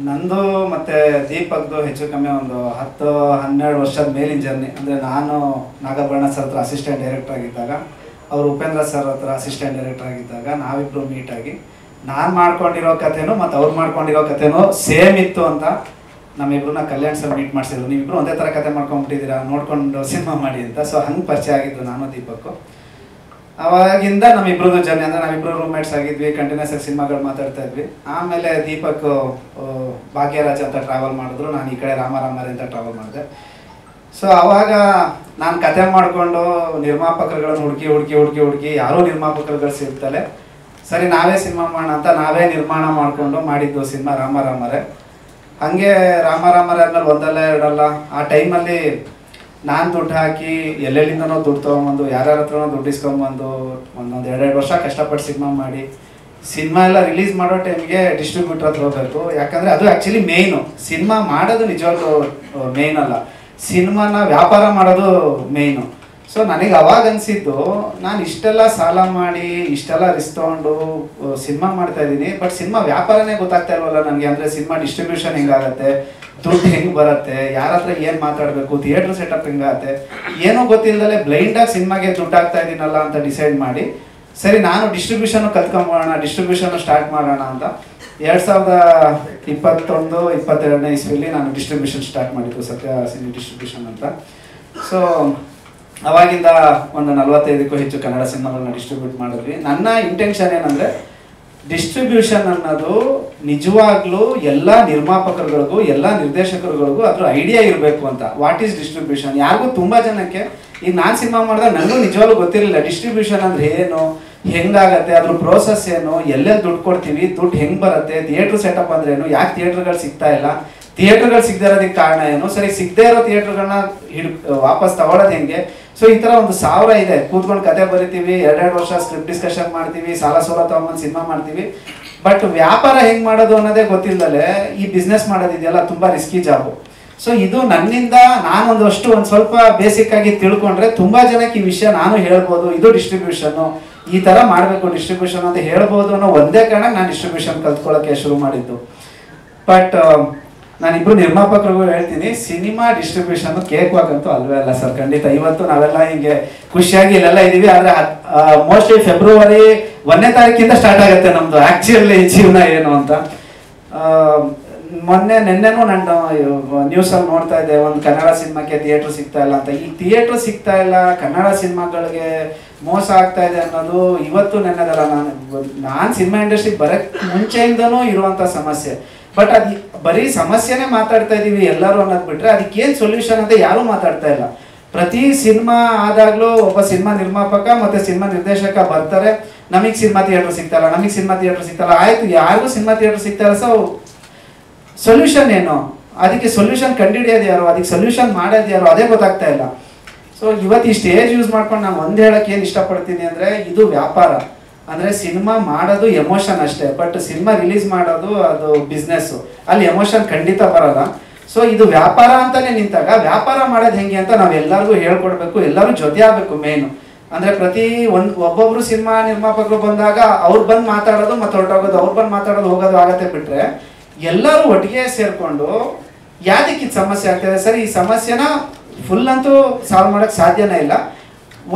ನಂದು ಮತ್ತು ದೀಪಕ್ದು ಹೆಚ್ಚು ಕಮ್ಮಿ ಒಂದು 10-12 ವರ್ಷದ ಮೇಲಿನ ಜರ್ನಿ. ಅಂದರೆ ನಾನು ನಾಗಭರಣ ಸರ್ ಹತ್ರ ಅಸಿಸ್ಟೆಂಟ್ ಡೈರೆಕ್ಟರ್ ಆಗಿದ್ದಾಗ, ಅವರು ಉಪೇಂದ್ರ ಸರ್ ಹತ್ರ ಅಸಿಸ್ಟೆಂಟ್ ಡೈರೆಕ್ಟರ್ ಆಗಿದ್ದಾಗ ನಾವಿಬ್ಬರು ಮೀಟಾಗಿ ನಾನು ಮಾಡ್ಕೊಂಡಿರೋ ಕಥೆನೂ ಮತ್ತು ಅವ್ರು ಮಾಡ್ಕೊಂಡಿರೋ ಕಥೆನೂ ಸೇಮ್ ಇತ್ತು ಅಂತ ನಮ್ಮಿಬ್ರನ್ನ ಕಲ್ಯಾಣ್ ಸರ್ ಮೀಟ್ ಮಾಡಿಸಿದ್ರು. ನೀವಿಬ್ರು ಒಂದೇ ಥರ ಕತೆ ಮಾಡ್ಕೊಂಡ್ಬಿಟ್ಟಿದ್ದೀರಾ, ನೋಡ್ಕೊಂಡು ಸಿನಿಮಾ ಮಾಡಿ ಅಂತ. ಸೊ ಹಂಗೆ ಪರಿಚಯ ಆಗಿದ್ದು ನಾನು ದೀಪಕ್ಕು. ಅವಾಗಿಂದ ನಮ್ಮಿಬ್ರದ್ದು ಜರ್ನಿ, ಅಂದರೆ ನಾವಿಬ್ಬರು ರೂಮ್ಮೇಟ್ಸ್ ಆಗಿದ್ವಿ, ಕಂಟಿನ್ಯೂಸ್ ಆಗಿ ಸಿನಿಮಾಗಳು ಮಾತಾಡ್ತಾ ಇದ್ವಿ. ಆಮೇಲೆ ದೀಪಕ್ ಭಾಗ್ಯರಾಜ್ ಅಂತ ಟ್ರಾವೆಲ್ ಮಾಡಿದ್ರು, ನಾನು ಈ ಕಡೆ ರಾಮರಾಮರೇ ಅಂತ ಟ್ರಾವೆಲ್ ಮಾಡಿದೆ. ಸೊ ಆವಾಗ ನಾನು ಕತೆ ಮಾಡಿಕೊಂಡು ನಿರ್ಮಾಪಕರುಗಳನ್ನು ಹುಡುಕಿ ಯಾರೂ ನಿರ್ಮಾಪಕರುಗಳು ಸಿಗ್ತಲೆ, ಸರಿ ನಾವೇ ಸಿನಿಮಾ ಮಾಡೋಣ ಅಂತ ನಾವೇ ನಿರ್ಮಾಣ ಮಾಡಿಕೊಂಡು ಮಾಡಿದ್ದು ಸಿನಿಮಾ ರಾಮರಾಮರೇ. ಹಾಗೆ ರಾಮರಾಮರೇ ಆದ್ಮೇಲೆ ಒಂದಲ್ಲ ಎರಡಲ್ಲ ಆ ಟೈಮಲ್ಲಿ ನಾನು ದುಡ್ಡು ಹಾಕಿ ಎಲ್ಲೆಲ್ಲಿಂದನೋ ದುಡ್ಡು ತೊಗೊಂಬಂದು ಯಾರ್ಯಾರ ಹತ್ರನೋ ದುಡ್ಡು ಇಸ್ಕೊಂಬಂದು ಒಂದೊಂದು 2 ವರ್ಷ ಕಷ್ಟಪಟ್ಟು ಸಿನಿಮಾ ಮಾಡಿ, ಸಿನಿಮಾ ಎಲ್ಲ ರಿಲೀಸ್ ಮಾಡೋ ಟೈಮ್ಗೆ ಡಿಸ್ಟ್ರಿಬ್ಯೂಟರ್ ಹತ್ರ ಹೋಗಬೇಕು. ಯಾಕಂದರೆ ಅದು ಆ್ಯಕ್ಚುಲಿ ಮೇಯ್ನು. ಸಿನಿಮಾ ಮಾಡೋದು ನಿಜವಾಗ್ಲೂ ಮೇಯ್ನ್ ಅಲ್ಲ, ಸಿನಿಮಾನ ವ್ಯಾಪಾರ ಮಾಡೋದು ಮೇಯ್ನು. ಸೊ ನನಗೆ ಅವಾಗ ಅನಿಸಿದ್ದು, ನಾನು ಇಷ್ಟೆಲ್ಲ ಸಾಲ ಮಾಡಿ ಇಷ್ಟೆಲ್ಲ ರಿಸ್ಕ್ ತೊಗೊಂಡು ಸಿನಿಮಾ ಮಾಡ್ತಾ ಇದ್ದೀನಿ, ಬಟ್ ಸಿನಿಮಾ ವ್ಯಾಪಾರನೇ ಗೊತ್ತಾಗ್ತಾ ಇಲ್ವಲ್ಲ ನನಗೆ. ಅಂದರೆ ಸಿನಿಮಾ ಡಿಸ್ಟ್ರಿಬ್ಯೂಷನ್ ಹೆಂಗಾಗತ್ತೆ, ದುಡ್ಡು ಹೆಂಗೆ ಬರುತ್ತೆ, ಯಾರ ಹತ್ರ ಏನು ಮಾತಾಡಬೇಕು, ಥಿಯೇಟ್ರ್ ಸೆಟಪ್ ಹೆಂಗಾಗತ್ತೆ, ಏನೂ ಗೊತ್ತಿಲ್ಲದಲ್ಲೇ ಬ್ಲೈಂಡಾಗಿ ಸಿನಿಮಾಗೆ ದುಡ್ಡು ಹಾಕ್ತಾ ಇದ್ದೀನಲ್ಲ ಅಂತ ಡಿಸೈಡ್ ಮಾಡಿ, ಸರಿ ನಾನು ಡಿಸ್ಟ್ರಿಬ್ಯೂಷನ್ನು ಕಲ್ತ್ಕೊಂಬೋಣ, ಡಿಸ್ಟ್ರಿಬ್ಯೂಷನ್ನು ಸ್ಟಾರ್ಟ್ ಮಾಡೋಣ ಅಂತ 2021-22 ಇಸ್ವಿಲಿ ನಾನು ಡಿಸ್ಟ್ರಿಬ್ಯೂಷನ್ ಸ್ಟಾರ್ಟ್ ಮಾಡಿದ್ದು, ಸತ್ಯ ಸಿನಿ ಡಿಸ್ಟ್ರಿಬ್ಯೂಷನ್ ಅಂತ. ಸೊ ಅವಾಗಿಂದ ಒಂದು 45ಕ್ಕೂ ಹೆಚ್ಚು ಕನ್ನಡ ಸಿನಿಮಾಗಳನ್ನ ಡಿಸ್ಟ್ರಿಬ್ಯೂಟ್ ಮಾಡಿದ್ವಿ. ನನ್ನ ಇಂಟೆನ್ಷನ್ ಏನಂದರೆ, ಡಿಸ್ಟ್ರಿಬ್ಯೂಷನ್ ಅನ್ನೋದು ನಿಜವಾಗ್ಲೂ ಎಲ್ಲ ನಿರ್ಮಾಪಕರುಗಳಿಗೂ ಎಲ್ಲ ನಿರ್ದೇಶಕರುಗಳಿಗೂ ಅದ್ರ ಐಡಿಯಾ ಇರಬೇಕು ಅಂತ. What is distribution? ಯಾರಿಗೂ ತುಂಬ ಜನಕ್ಕೆ, ಈಗ ನಾನು ಸಿನಿಮಾ ಮಾಡಿದಾಗ ನನಗೂ ನಿಜವಾಗ್ಲೂ ಗೊತ್ತಿರಲಿಲ್ಲ ಡಿಸ್ಟ್ರಿಬ್ಯೂಷನ್ ಅಂದರೆ ಏನು, ಹೆಂಗಾಗತ್ತೆ, ಅದ್ರ ಪ್ರೋಸೆಸ್ ಏನು, ಎಲ್ಲೆಲ್ಲಿ ದುಡ್ಡು ಕೊಡ್ತೀವಿ, ದುಡ್ಡು ಹೆಂಗೆ ಬರುತ್ತೆ, ಥಿಯೇಟ್ರ್ ಸೆಟಪ್ ಅಂದ್ರೆ ಏನು, ಯಾಕೆ ಥಿಯೇಟ್ರ್ಗಳು ಸಿಗ್ತಾ ಇಲ್ಲ, ಥಿಯೇಟ್ರ್ಗಳು ಸಿಗದೇ ಇರೋದಕ್ಕೆ ಕಾರಣ ಏನು, ಸರಿ ಸಿಗದೇ ಇರೋ ಥಿಯೇಟ್ರ್ಗಳನ್ನ ವಾಪಸ್ ತಗೊಳ್ಳೋದು ಹೆಂಗೆ. ಸೊ ಈ ಥರ ಒಂದು 1000 ಇದೆ. ಕೂತ್ಕೊಂಡು ಕತೆ ಬರಿತೀವಿ, 2 ವರ್ಷ ಸ್ಕ್ರಿಪ್ಟ್ ಡಿಸ್ಕಷನ್ ಮಾಡ್ತೀವಿ, ಸಾಲ ಸೋಲ ತೊಗೊಂಬಂದು ಸಿನಿಮಾ ಮಾಡ್ತೀವಿ. ಬಟ್ ವ್ಯಾಪಾರ ಹೆಂಗ್ ಮಾಡೋದು ಅನ್ನೋದೇ ಗೊತ್ತಿಲ್ಲದೆ ಈ ಬಿಸ್ನೆಸ್ ಮಾಡೋದಿದೆಯಲ್ಲ ತುಂಬಾ ರಿಸ್ಕಿ ಜಾಬು. ಸೊ ಇದು ನನ್ನಿಂದ ಒಂದು ಸ್ವಲ್ಪ ಬೇಸಿಕ್ ಆಗಿ ತಿಳ್ಕೊಂಡ್ರೆ ತುಂಬಾ ಜನಕ್ಕೆ ಈ ವಿಷಯ ನಾನು ಹೇಳ್ಬೋದು, ಇದು ಡಿಸ್ಟ್ರಿಬ್ಯೂಷನ್ ಈ ತರ ಮಾಡ್ಬೇಕು ಡಿಸ್ಟ್ರಿಬ್ಯೂಷನ್ ಅಂತ ಹೇಳ್ಬೋದು ಅನ್ನೋ ಒಂದೇ ಕಾರಣ ನಾನು ಡಿಸ್ಟ್ರಿಬ್ಯೂಷನ್ ಕಲ್ತ್ಕೊಳ್ಳೋಕೆ ಶುರು ಮಾಡಿದ್ದು. ಬಟ್ ನಾನಿಬ್ರು ನಿರ್ಮಾಪಕರಿಗೂ ಹೇಳ್ತೀನಿ, ಸಿನಿಮಾ ಡಿಸ್ಟ್ರಿಬ್ಯೂಷನ್ ಕೇಕ್ ವಾಕ್ ಅಂತೂ ಅಲ್ವೇ ಅಲ್ಲ ಸರ್, ಖಂಡಿತ. ಇವತ್ತು ನಾವೆಲ್ಲ ಹಿಂಗೆ ಖುಷಿಯಾಗಿ ಇಲ್ಲೆಲ್ಲ ಇದೀವಿ, ಆದ್ರೆ ಮೋಸ್ಟ್ಲಿ ಫೆಬ್ರವರಿ 1ನೇ ತಾರೀಕಿಂದ ಸ್ಟಾರ್ಟ್ ಆಗುತ್ತೆ ನಮ್ದು ಆಕ್ಚುಲಿ ಜೀವನ ಏನು ಅಂತ. ನಿನ್ನೆನೂ ನಾನು ನ್ಯೂಸ್ ಅಲ್ಲಿ ನೋಡ್ತಾ ಇದ್ದೆ, ಒಂದು ಕನ್ನಡ ಸಿನಿಮಾಕ್ಕೆ ಥಿಯೇಟರ್ ಸಿಗ್ತಾ ಇಲ್ಲ ಅಂತ. ಈ ಥಿಯೇಟರ್ ಸಿಗ್ತಾ ಇಲ್ಲ, ಕನ್ನಡ ಸಿನಿಮಾಗಳಿಗೆ ಮೋಸ ಆಗ್ತಾ ಇದೆ ಅನ್ನೋದು ಇವತ್ತು ನೆನ್ನೆದಲ್ಲ. ನಾನು ಸಿನಿಮಾ ಇಂಡಸ್ಟ್ರಿಗೆ ಬರಕ್ ಮುಂಚೆಯಿಂದನೂ ಇರುವಂತ ಸಮಸ್ಯೆ. ಬಟ್ ಅದು ಬರೀ ಸಮಸ್ಯೆನೇ ಮಾತಾಡ್ತಾ ಇದೀವಿ ಎಲ್ಲರೂ ಅನ್ನೋದು ಬಿಟ್ರೆ ಅದಕ್ಕೇನು ಸೊಲ್ಯೂಷನ್ ಅಂತ ಯಾರೂ ಮಾತಾಡ್ತಾ ಇಲ್ಲ. ಪ್ರತಿ ಸಿನಿಮಾ ಆದಾಗ್ಲೂ ಒಬ್ಬ ಸಿನಿಮಾ ನಿರ್ಮಾಪಕ ಮತ್ತೆ ಸಿನಿಮಾ ನಿರ್ದೇಶಕ ಬರ್ತಾರೆ, ನಮಗೆ ಸಿನಿಮಾ ಥಿಯೇಟರ್ ಸಿಗ್ತಲ್ಲ, ನಮಗೆ ಸಿನಿಮಾ ಥಿಯೇಟರ್ ಸಿಗ್ತಲ್ಲ. ಆಯ್ತು, ಯಾರಿಗೂ ಸಿನಿಮಾ ಥಿಯೇಟರ್ ಸಿಗ್ತಾರ, ಸೊ ಸೊಲ್ಯೂಷನ್ ಏನು, ಅದಕ್ಕೆ ಸೊಲ್ಯೂಷನ್ ಕಂಡುಹಿಡಿಯೋದು ಯಾರು, ಅದಕ್ಕೆ ಸೊಲ್ಯೂಷನ್ ಮಾಡೋದು ಯಾರು, ಅದೇ ಗೊತ್ತಾಗ್ತಾ ಇಲ್ಲ. ಸೊ ಇವತ್ತು ಈ ಸ್ಟೇಜ್ ಯೂಸ್ ಮಾಡ್ಕೊಂಡು ನಾನು ಒಂದು ಹೇಳಕ್ಕೆ ಏನು ಇಷ್ಟಪಡ್ತೀನಿ ಅಂದರೆ, ಇದು ವ್ಯಾಪಾರ. ಅಂದರೆ ಸಿನಿಮಾ ಮಾಡೋದು ಎಮೋಷನ್ ಅಷ್ಟೇ, ಬಟ್ ಸಿನಿಮಾ ರಿಲೀಸ್ ಮಾಡೋದು ಅದು ಬಿಸ್ನೆಸ್ಸು, ಅಲ್ಲಿ ಎಮೋಷನ್ ಖಂಡಿತ ಬರಲ್ಲ. ಸೊ ಇದು ವ್ಯಾಪಾರ ಅಂತಲೇ ನಿಂತಾಗ ವ್ಯಾಪಾರ ಮಾಡೋದು ಹೆಂಗೆ ಅಂತ ನಾವು ಎಲ್ಲರಿಗೂ ಹೇಳ್ಕೊಡ್ಬೇಕು, ಎಲ್ಲರೂ ಜೊತೆ ಆಗಬೇಕು ಮೇನು. ಅಂದರೆ ಒಬ್ಬೊಬ್ರು ಸಿನಿಮಾ ನಿರ್ಮಾಪಕರು ಬಂದಾಗ ಅವ್ರು ಬಂದು ಮಾತಾಡೋದು ಮತ್ತು ಹೊರಟೋಗೋದು, ಅವ್ರು ಬಂದು ಮಾತಾಡೋದು ಹೋಗೋದು ಆಗತ್ತೆ. ಬಿಟ್ಟರೆ ಎಲ್ಲರೂ ಒಟ್ಟಿಗೆ ಸೇರಿಕೊಂಡು ಯಾವ್ದಕ್ಕೆ ಇದು ಸಮಸ್ಯೆ ಆಗ್ತದೆ ಸರ್, ಈ ಸಮಸ್ಯೆನ ಫುಲ್ ಅಂತೂ ಸಾಲ್ವ್ ಮಾಡೋಕ್ಕೆ ಸಾಧ್ಯನೇ ಇಲ್ಲ.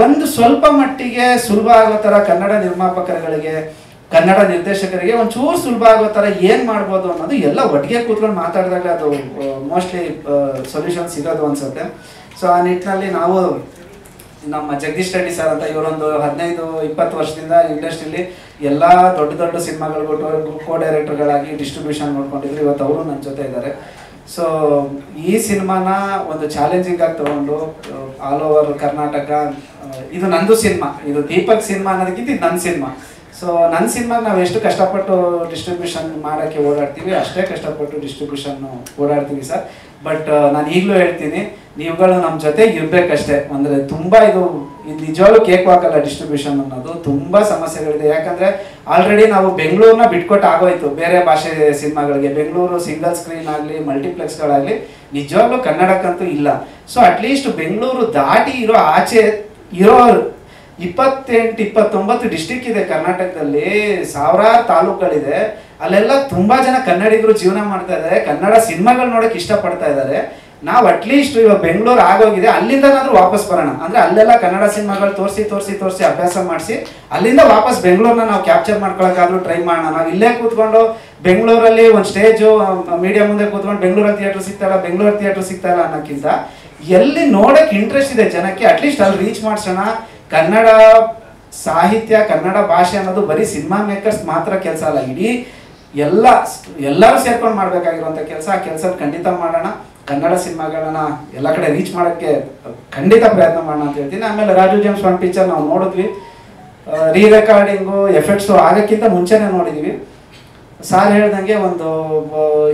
ಒಂದು ಸ್ವಲ್ಪ ಮಟ್ಟಿಗೆ ಸುಲಭ ಆಗೋ ಥರ ಕನ್ನಡ ನಿರ್ಮಾಪಕರುಗಳಿಗೆ, ಕನ್ನಡ ನಿರ್ದೇಶಕರಿಗೆ ಒಂಚೂರು ಸುಲಭ ಆಗೋ ಥರ ಏನು ಮಾಡ್ಬೋದು ಅನ್ನೋದು ಎಲ್ಲ ಒಟ್ಟಿಗೆ ಕೂತ್ಕೊಂಡು ಮಾತಾಡಿದಾಗ ಅದು ಮೋಸ್ಟ್ಲಿ ಸೊಲ್ಯೂಷನ್ ಸಿಗೋದು ಅನ್ಸುತ್ತೆ. ಸೊ ಆ ನಿಟ್ಟಿನಲ್ಲಿ ನಾವು ನಮ್ಮ ಜಗದೀಶ್ ರೆಡ್ಡಿ ಸರ್ ಅಂತ ಇವರೊಂದು 15-20 ವರ್ಷದಿಂದ ಇಂಡಸ್ಟ್ರಿಲಿ ಎಲ್ಲ ದೊಡ್ಡ ದೊಡ್ಡ ಸಿನಿಮಾಗಳು ಕೋ ಡೈರೆಕ್ಟರ್ಗಳಾಗಿ ಡಿಸ್ಟ್ರಿಬ್ಯೂಷನ್ ನೋಡ್ಕೊಂಡಿದ್ರು. ಇವತ್ತು ಅವರು ನನ್ನ ಜೊತೆ ಇದ್ದಾರೆ. ಸೊ ಈ ಸಿನಿಮಾನ ಒಂದು ಚಾಲೆಂಜಿಂಗ್ ಆಗಿ ತಗೊಂಡು ಆಲ್ ಓವರ್ ಕರ್ನಾಟಕ, ಇದು ನಂದು ಸಿನಿಮಾ, ಇದು ದೀಪಕ್ ಸಿನಿಮಾ ಅನ್ನೋದಕ್ಕಿಂತ ಇದು ನನ್ನ ಸಿನಿಮಾ. ಸೊ ನನ್ನ ಸಿನಿಮಾಗೆ ನಾವು ಎಷ್ಟು ಕಷ್ಟಪಟ್ಟು ಡಿಸ್ಟ್ರಿಬ್ಯೂಷನ್ ಮಾಡೋಕ್ಕೆ ಓಡಾಡ್ತೀವಿ, ಅಷ್ಟೇ ಕಷ್ಟಪಟ್ಟು ಡಿಸ್ಟ್ರಿಬ್ಯೂಷನ್ ಓಡಾಡ್ತೀವಿ ಸರ್. ಬಟ್ ನಾನು ಈಗಲೂ ಹೇಳ್ತೀನಿ, ನೀವುಗಳು ನಮ್ಮ ಜೊತೆ ಇರಬೇಕಷ್ಟೇ. ಅಂದರೆ ತುಂಬ ಇದು ನಿಜವಾಗ್ಲೂ ಕೇಕ್ ವಾಕಲ್ಲ ಡಿಸ್ಟ್ರಿಬ್ಯೂಷನ್ ಅನ್ನೋದು, ತುಂಬ ಸಮಸ್ಯೆಗಳಿದೆ. ಯಾಕಂದರೆ ಆಲ್ರೆಡಿ ನಾವು ಬೆಂಗಳೂರನ್ನ ಬಿಟ್ಕೊಟ್ಟು ಆಗೋಯ್ತು ಬೇರೆ ಭಾಷೆ ಸಿನಿಮಾಗಳಿಗೆ. ಬೆಂಗಳೂರು ಸಿಂಗಲ್ ಸ್ಕ್ರೀನ್ ಆಗಲಿ ಮಲ್ಟಿಪ್ಲೆಕ್ಸ್ಗಳಾಗಲಿ ನಿಜವಾಗ್ಲೂ ಕನ್ನಡಕ್ಕಂತೂ ಇಲ್ಲ. ಸೊ ಅಟ್ಲೀಸ್ಟ್ ಬೆಂಗಳೂರು ದಾಟಿ ಇರೋ ಆಚೆ ಇರೋ 28-29 ಡಿಸ್ಟ್ರಿಕ್ಟ್ ಇದೆ ಕರ್ನಾಟಕದಲ್ಲಿ, ಸಾವಿರಾರು ತಾಲೂಕುಗಳಿದೆ. ಅಲ್ಲೆಲ್ಲ ತುಂಬಾ ಜನ ಕನ್ನಡಿಗರು ಜೀವನ ಮಾಡ್ತಾ ಇದ್ದಾರೆ, ಕನ್ನಡ ಸಿನಿಮಾಗಳು ನೋಡಕ್ಕೆ ಇಷ್ಟಪಡ್ತಾ ಇದ್ದಾರೆ. ನಾವು ಅಟ್ಲೀಸ್ಟ್ ಇವಾಗ ಬೆಂಗಳೂರು ಆಗೋಗಿದೆ, ಅಲ್ಲಿಂದನಾದ್ರೂ ವಾಪಸ್ ಬರೋಣ. ಅಂದ್ರೆ ಅಲ್ಲೆಲ್ಲ ಕನ್ನಡ ಸಿನಿಮಾಗಳು ತೋರಿಸಿ ಅಭ್ಯಾಸ ಮಾಡಿಸಿ ಅಲ್ಲಿಂದ ವಾಪಸ್ ಬೆಂಗಳೂರನ್ನ ನಾವು ಕ್ಯಾಪ್ಚರ್ ಮಾಡ್ಕೊಳಕ್ಕಾದ್ರೂ ಟ್ರೈ ಮಾಡೋಣ. ನಾವು ಇಲ್ಲೇ ಕೂತ್ಕೊಂಡು ಬೆಂಗಳೂರಲ್ಲಿ ಒಂದು ಸ್ಟೇಜು ಮೀಡಿಯಾ ಮುಂದೆ ಕೂತ್ಕೊಂಡು ಬೆಂಗಳೂರಲ್ಲಿ ಥಿಯೇಟರ್ ಸಿಗ್ತಾ ಇಲ್ಲ ಅನ್ನೋಕ್ಕಿಂತ ಎಲ್ಲಿ ನೋಡಕ್ಕೆ ಇಂಟ್ರೆಸ್ಟ್ ಇದೆ ಜನಕ್ಕೆ ಅಟ್ಲೀಸ್ಟ್ ಅಲ್ಲಿ ರೀಚ್ ಮಾಡ್ಸೋಣ. ಕನ್ನಡ ಸಾಹಿತ್ಯ, ಕನ್ನಡ ಭಾಷೆ ಅನ್ನೋದು ಬರೀ ಸಿನಿಮಾ ಮೇಕರ್ಸ್ ಮಾತ್ರ ಕೆಲಸ ಅಲ್ಲ, ಇಡೀ ಎಲ್ಲರೂ ಸೇರ್ಕೊಂಡು ಮಾಡ್ಬೇಕಾಗಿರುವಂಥ ಕೆಲಸ. ಆ ಕೆಲಸ ಖಂಡಿತ ಮಾಡೋಣ. ಕನ್ನಡ ಸಿನಿಮಾಗಳನ್ನ ಎಲ್ಲ ಕಡೆ ರೀಚ್ ಮಾಡೋಕ್ಕೆ ಖಂಡಿತ ಪ್ರಯತ್ನ ಮಾಡೋಣ ಅಂತ ಹೇಳ್ತೀನಿ. ಆಮೇಲೆ ರಾಜು ಜೇಮ್ಸ್ ಒಂದು ಪಿಕ್ಚರ್ ನಾವು ನೋಡಿದ್ವಿ, ರೀ ರೆಕಾರ್ಡಿಂಗು ಎಫೆಕ್ಟ್ಸು ಆಗೋಕ್ಕಿಂತ ಮುಂಚೆನೇ ನೋಡಿದ್ವಿ. ಸಾರ್ ಹೇಳ್ದಂಗೆ ಒಂದು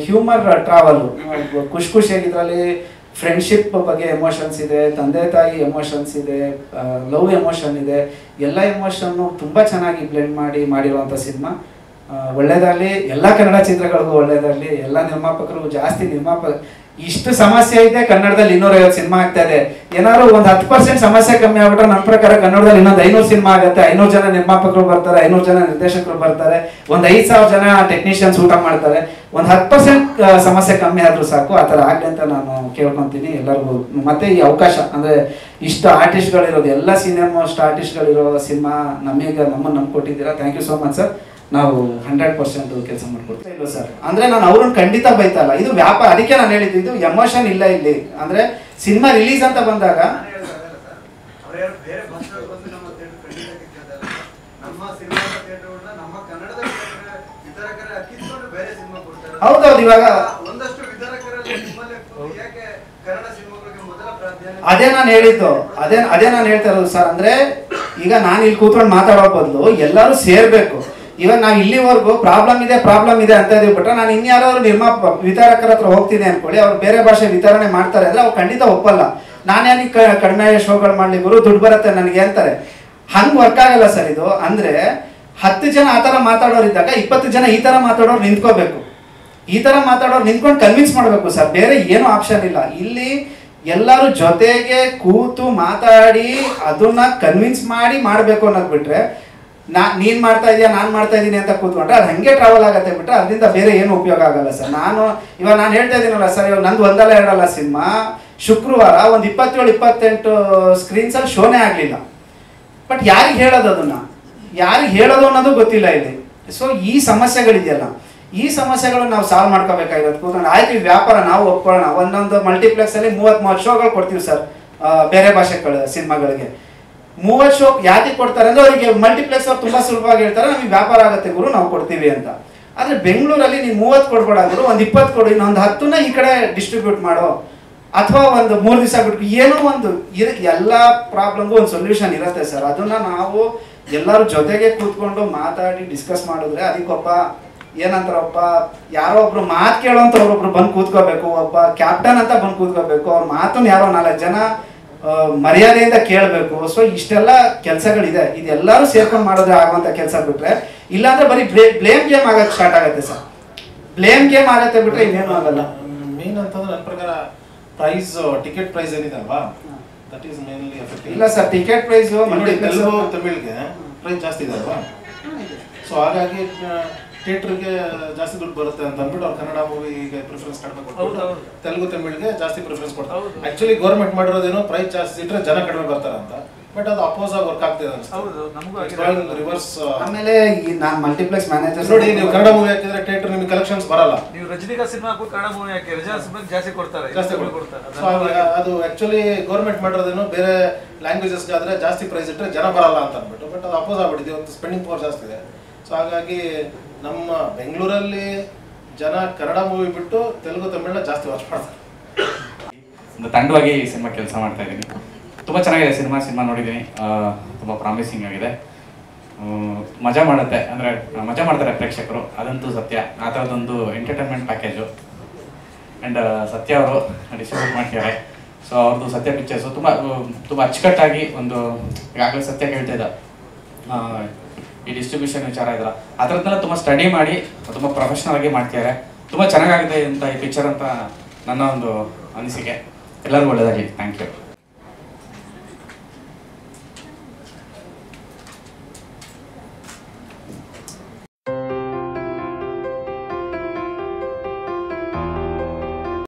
ಹ್ಯೂಮರ್ ಟ್ರಾವೆಲ್, ಖುಷಿಯಾಗಿದ್ರಲ್ಲಿ ಫ್ರೆಂಡ್ಶಿಪ್ ಬಗ್ಗೆ ಎಮೋಷನ್ಸ್ ಇದೆ, ತಂದೆ ತಾಯಿ ಎಮೋಷನ್ಸ್ ಇದೆ, ಲವ್ ಎಮೋಷನ್ ಇದೆ. ಎಲ್ಲ ಎಮೋಷನ್ನು ತುಂಬ ಚೆನ್ನಾಗಿ ಬ್ಲೆಂಡ್ ಮಾಡಿರುವಂಥ ಸಿನಿಮಾ. ಒಳ್ಳೇದಾಗಲಿ, ಎಲ್ಲ ಕನ್ನಡ ಚಿತ್ರಗಳಿಗೂ ಒಳ್ಳೇದಾಗಲಿ, ಎಲ್ಲ ನಿರ್ಮಾಪಕರಿಗೂ. ಜಾಸ್ತಿ ಇಷ್ಟು ಸಮಸ್ಯೆ ಇದೆ ಕನ್ನಡದಲ್ಲಿ 250 ಸಿನಿಮಾ ಆಗ್ತಾ ಇದೆ. ಏನಾದ್ರು ಒಂದು 10% ಸಮಸ್ಯೆ ಕಮ್ಮಿ ಆಗ್ಬಿಟ್ರೆ ನನ್ನ ಪ್ರಕಾರ ಕನ್ನಡದಲ್ಲಿ ಇನ್ನೊಂದು 500 ಸಿನಿಮಾ ಆಗುತ್ತೆ. 500 ಜನ ನಿರ್ಮಾಪಕರು ಬರ್ತಾರೆ, 500 ಜನ ನಿರ್ದೇಶಕರು ಬರ್ತಾರೆ, ಒಂದು 5,000 ಜನ ಟೆಕ್ನಿಷಿಯನ್ಸ್ ಊಟ ಮಾಡ್ತಾರೆ. ಒಂದು 10% ಸಮಸ್ಯೆ ಕಮ್ಮಿ ಆದ್ರೂ ಸಾಕು. ಆ ಥರ ಆಗಲಿ ಅಂತ ನಾನು ಕೇಳ್ಕೊತೀನಿ ಎಲ್ಲರಿಗೂ. ಮತ್ತೆ ಈ ಅವಕಾಶ ಅಂದರೆ ಇಷ್ಟು ಆರ್ಟಿಸ್ಟ್ಗಳಿರೋದು, ಎಲ್ಲ ಸೀನಿಯರ್ ಮೋಸ್ಟ್ ಆರ್ಟಿಸ್ಟ್ಗಳಿರೋ ಸಿನಿಮಾ ನಮ್ಮನ್ನು ನಂಬ್ಕೊಟ್ಟಿದ್ದೀರಾ. Thank you so much sir. ನಾವು 100% ಕೆಲಸ ಮಾಡ್ಕೊಡ್ತಾ ಇಲ್ಲ ಸರ್. ಅಂದ್ರೆ ನಾನು ಅವ್ರನ್ನ ಖಂಡಿತ ಬೈತಲ್ಲ, ಇದು ವ್ಯಾಪಾರ. ಅದಕ್ಕೆ ನಾನು ಹೇಳಿದ್ದು ಇದು ಎಮೋಷನ್ ಇಲ್ಲ ಇಲ್ಲಿ. ಅಂದ್ರೆ ಸಿನಿಮಾ ರಿಲೀಸ್ ಅಂತ ಬಂದಾಗ ಹೌದೌದು. ಇವಾಗ ಅದೇ ನಾನು ಹೇಳಿದ್ದು, ಅದೇ ನಾನು ಹೇಳ್ತಾ ಇರೋದು ಸರ್. ಅಂದ್ರೆ ಈಗ ನಾನು ಇಲ್ಲಿ ಕೂತ್ಕೊಂಡು ಮಾತಾಡೋ ಬದಲು ಎಲ್ಲರೂ ಸೇರ್ಬೇಕು. ಇವಾಗ ನಾವು ಇಲ್ಲಿವರೆಗೂ ಪ್ರಾಬ್ಲಮ್ ಇದೆ ಅಂತ ಇದೀವಿ. ಬಿಟ್ರೆ ನಾನು ಇನ್ಯಾರಾದ್ರೂ ವಿತರಕರ ಹತ್ರ ಹೋಗ್ತೀನಿ ಅನ್ಕೊಳ್ಳಿ, ಅವ್ರು ಬೇರೆ ಭಾಷೆ ವಿತರಣೆ ಮಾಡ್ತಾರೆ ಅಂದ್ರೆ ಅವ್ರು ಖಂಡಿತ ಒಪ್ಪಲ್ಲ. ನಾನೇನಿಗೆ ಕಡಿಮೆ ಶೋಗಳು ಮಾಡ್ಲಿ ಗುರು, ದುಡ್ಡು ಬರುತ್ತೆ ನನಗೆ ಅಂತಾರೆ. ಹಂಗೆ ವರ್ಕ್ ಆಗಲ್ಲ ಸರ್ ಇದು. ಅಂದ್ರೆ 10 ಜನ ಆ ಥರ ಮಾತಾಡೋರು ಇದ್ದಾಗ 20 ಜನ ಈ ಥರ ಮಾತಾಡೋರು ನಿಂತ್ಕೋಬೇಕು. ಈ ಥರ ಮಾತಾಡೋರು ನಿಂತ್ಕೊಂಡು ಕನ್ವಿನ್ಸ್ ಮಾಡಬೇಕು ಸರ್, ಬೇರೆ ಏನೂ ಆಪ್ಷನ್ ಇಲ್ಲ. ಇಲ್ಲಿ ಎಲ್ಲರೂ ಜೊತೆಗೆ ಕೂತು ಮಾತಾಡಿ ಅದನ್ನ ಕನ್ವಿನ್ಸ್ ಮಾಡಿ ಮಾಡಬೇಕು ಅನ್ನೋದು ಬಿಟ್ರೆ ನೀನು ಮಾಡ್ತಾ ಇದೀಯಾ ನಾನು ಮಾಡ್ತಾ ಇದ್ದೀನಿ ಅಂತ ಕೂತ್ಕೊಂಡ್ರೆ ಅದು ಹಂಗೆ ಟ್ರಾವೆಲ್ ಆಗುತ್ತೆ ಬಿಟ್ರೆ ಅದರಿಂದ ಬೇರೆ ಏನು ಉಪಯೋಗ ಆಗಲ್ಲ ಸರ್. ಇವಾಗ ನಾನು ಹೇಳ್ತಾ ಇದ್ದೀನಲ್ಲ ಸರ್, ಇವಾಗ ನಂದು ಒಂದಲ್ಲ ಎರಡಲ್ಲ ಸಿನಿಮಾ ಶುಕ್ರವಾರ ಒಂದು 27-28 ಸ್ಕ್ರೀನ್ಸಲ್ಲಿ ಶೋನೇ ಆಗಲಿಲ್ಲ. ಬಟ್ ಯಾರಿಗೆ ಹೇಳೋದು, ಯಾರಿಗೆ ಹೇಳೋದು ಅನ್ನೋದು ಗೊತ್ತಿಲ್ಲ ಇಲ್ಲಿ. ಸೊ ಈ ಸಮಸ್ಯೆಗಳಿದೆಯಲ್ಲ, ಈ ಸಮಸ್ಯೆಗಳನ್ನ ನಾವು ಸಾಲ್ವ್ ಮಾಡ್ಕೋಬೇಕಾಗಿರೋದು. ಕೂತ್ಕೊಂಡು ಆಯ್ತು ಈ ವ್ಯಾಪಾರ ನಾವು ಒಪ್ಕೊಳ್ಳೋಣ, ಒಂದೊಂದು ಮಲ್ಟಿಪ್ಲೆಕ್ಸಲ್ಲಿ 30 ಶೋಗಳು ಕೊಡ್ತೀವಿ ಸರ್ ಬೇರೆ ಭಾಷೆಗಳ ಸಿನಿಮಾಗಳಿಗೆ. 30 ಶೋ ಯಾಕೆ ಕೊಡ್ತಾರೆ ಅಂದ್ರೆ ಅವರಿಗೆ ಮಲ್ಟಿಪ್ಲೆಕ್ಸ್ ಅವ್ರು ತುಂಬಾ ಸುಲಭವಾಗಿ ಹೇಳ್ತಾರೆ ನಮಗೆ ವ್ಯಾಪಾರ ಆಗುತ್ತೆ ಗುರು ನಾವು ಕೊಡ್ತೀವಿ ಅಂತ. ಆದ್ರೆ ಬೆಂಗಳೂರಲ್ಲಿ ನೀವು 30 ಕೊಡ್ಬೇಡ ಗುರು, ಒಂದು 20 ಕೊಡು, ಇನ್ನೊಂದು 10ನ ಈ ಕಡೆ ಡಿಸ್ಟ್ರಿಬ್ಯೂಟ್ ಮಾಡೋ, ಅಥವಾ ಒಂದು 3 ದಿವಸ ಬಿಟ್ಟು ಏನೋ ಒಂದು ಎಲ್ಲ ಪ್ರಾಬ್ಲಮ್ಗೂ ಒಂದು ಸೊಲ್ಯೂಷನ್ ಇರುತ್ತೆ ಸರ್. ಅದನ್ನ ನಾವು ಎಲ್ಲರೂ ಜೊತೆಗೆ ಕೂತ್ಕೊಂಡು ಮಾತಾಡಿ ಡಿಸ್ಕಸ್ ಮಾಡಿದ್ರೆ ಅದಕ್ಕೊಬ್ಬ ಏನಂತಾರಪ್ಪ ಯಾರೋ ಒಬ್ರು ಮಾತು ಕೇಳೋಂತ ಒಬ್ಬೊಬ್ರು ಬಂದು ಕೂತ್ಕೋಬೇಕು, ಒಬ್ಬ ಕ್ಯಾಪ್ಟನ್ ಅಂತ ಬಂದು ಕೂತ್ಕೋಬೇಕು, ಅವ್ರ ಮಾತನ್ನ ಯಾರೋ 4 ಜನ ಮರ್ಯಾದೆಯಿಂದ ಕೇಳಬೇಕು. ಸೊ ಇಷ್ಟೆಲ್ಲ ಕೆಲಸಗಳಿದೆ, ಇದೆಲ್ಲರೂ ಸೇರ್ಕೊಂಡು ಮಾಡೋದ್ರೆ ಆಗುವಂತ ಕೆಲಸ ಬಿಟ್ರೆ, ಇಲ್ಲಾಂದ್ರೆ ಬರೀ ಬ್ಲೇಮ್ ಗೇಮ್ ಆಗಕ್ಕೆ ಸ್ಟಾರ್ಟ್ ಆಗುತ್ತೆ ಸರ್. ಬ್ಲೇಮ್ ಗೇಮ್ ಆಗತ್ತೆ ಬಿಟ್ರೆ ಇನ್ನೇನು ಆಗಲ್ಲ. ಮೇನ್ ಅಂತಂದ್ರೆ ನನ್ನ ಪ್ರಕಾರ ಪ್ರೈಸ್, ಟಿಕೆಟ್ ಪ್ರೈಸ್ ಏನಿದೆ ಅಲ್ವಾ, ದಟ್ ಈಸ್ ಮೇನ್ಲಿ ಎಫೆಕ್ಟಿವ್. ಇಲ್ಲ ಸರ್, ಟಿಕೆಟ್ ಪ್ರೈಸ್ ತೆಲುಗು ತಮಿಳ್ಗೆ ಪ್ರೈಸ್ ಜಾಸ್ತಿ ಇದೆ ಅಲ್ವಾ, ಸೊ ಹಾಗಾಗಿ ಥಿಯೇಟರ್ಗೆ ಜಾಸ್ತಿ ದುಡ್ಡು ಬರುತ್ತೆ ಅಂತ ಅಂದ್ಬಿಟ್ಟು ಅವ್ರು ಕನ್ನಡ ಮೂವಿಗೆ ಪ್ರಿಫರೆನ್ಸ್ ಕಡಿಮೆ ಕೊಡ್ತಾರೆ, ತೆಲುಗು ತಮಿಳ್ಗೆ ಜಾಸ್ತಿ ಪ್ರಿಫರೆನ್ಸ್ ಕೊಡ್ತಾರೆ. ಆಕ್ಚುಲಿ ಗೌರ್ಮೆಂಟ್ ಮಾಡಿರೋದೇನೋ ಪ್ರೈಸ್ ಜಾಸ್ತಿ ಇಟ್ಟರೆ ಜನ ಕಡಿಮೆ ಬರ್ತಾರೆ ಅಂತ, ಬಟ್ ಅದು ಅಪೋಸ್ ಆಗಿ ವರ್ಕ್ ಆಗ್ತಿದೆ ರಿವರ್ಸ್. ಆಮೇಲೆ ನಾನು ಮಲ್ಟಿಪ್ಲೆಕ್ಸ್ ಮ್ಯಾನೇಜರ್ ನೋಡಿ, ನೀವು ಕನ್ನಡ ಮೂವಿ ಹಾಕಿದ್ರೆ ಥಿಯೇಟರ್ ನಿಮಗೆ ಕಲೆಕ್ಷನ್ಸ್ ಬರಲ್ಲ. ನೀವು ರಜನಿಕಾಂತ್ ಸಿನಿಮಾ ಹಾಕಿ ಕನ್ನಡ ಮೂವಿ ಹಾಕಿ ರಜನಿಕಾಂತ್ ಜಾಸ್ತಿ ಕೊಡ್ತಾರೆ. ಅದು ಆಕ್ಚುಲಿ ಗೌರ್ಮೆಂಟ್ ಮಾಡಿರೋದೇನೋ ಬೇರೆ ಲ್ಯಾಂಗ್ವೇಜಸ್ಗೆ ಆದ್ರೆ ಜಾಸ್ತಿ ಪ್ರೈಸ್ ಇಟ್ಟರೆ ಜನ ಬರಲ್ಲ ಅಂತ ಅಂದ್ಬಿಟ್ಟು, ಬಟ್ ಅದು ಅಪೋಸ್ ಆಗ್ಬಿಟ್ಟಿದೆ, ಇವತ್ತು ಸ್ಪೆಂಡಿಂಗ್ ಪವರ್ ಜಾಸ್ತಿ ಇದೆ. ಸೊ ಹಾಗಾಗಿ ನಮ್ಮ ಬೆಂಗಳೂರಲ್ಲಿ ಜನ ಕನ್ನಡ ಮೂವಿ ಬಿಟ್ಟು ತೆಲುಗು ತಮಿಳನ್ನ ಜಾಸ್ತಿ ವಾಚ್ ಮಾಡ್ತಾರೆ. ಒಂದು ತಂಡವಾಗಿ ಈ ಸಿನಿಮಾ ಕೆಲಸ ಮಾಡ್ತಾ ಇದ್ದೀನಿ. ತುಂಬ ಚೆನ್ನಾಗಿದೆ ಸಿನಿಮಾ ನೋಡಿದ್ದೀನಿ, ತುಂಬ ಪ್ರಾಮಿಸಿಂಗ್ ಆಗಿದೆ, ಮಜಾ ಮಾಡುತ್ತೆ. ಅಂದರೆ ಮಜಾ ಮಾಡ್ತಾರೆ ಪ್ರೇಕ್ಷಕರು, ಅದಂತೂ ಸತ್ಯ. ಆ ಥರದೊಂದು ಎಂಟರ್ಟೈನ್ಮೆಂಟ್ ಪ್ಯಾಕೇಜು. ಆ್ಯಂಡ್ ಸತ್ಯ ಅವರು ಡಿಸ್ಟ್ರಿಬ್ಯೂಟ್ ಮಾಡ್ತಾರೆ. ಸೊ ಅವ್ರದ್ದು ಸತ್ಯ ಪಿಕ್ಚರ್ಸು ತುಂಬ ಅಚ್ಚುಕಟ್ಟಾಗಿ ಒಂದು ಈಗಾಗಲೇ ಸತ್ಯ ಹೇಳ್ತಾ ಇದ್ದ ಈ ಡಿಸ್ಟ್ರಿಬ್ಯೂಷನ್ ವಿಚಾರ ಇದ್ರ ಆ ಥರದ್ದನ್ನೆಲ್ಲ ತುಂಬ ಸ್ಟಡಿ ಮಾಡಿ ತುಂಬ ಪ್ರೊಫೆಷ್ನಲ್ ಆಗಿ ಮಾಡ್ತಿದ್ದಾರೆ. ತುಂಬ ಚೆನ್ನಾಗಾಗಿದೆ ಅಂತ ಈ ಪಿಕ್ಚರ್ ಅಂತ ನನ್ನ ಒಂದು ಅನಿಸಿಕೆ. ಎಲ್ಲರಿಗೂ ಒಳ್ಳೆಯದಾಗಲಿ. Thank you.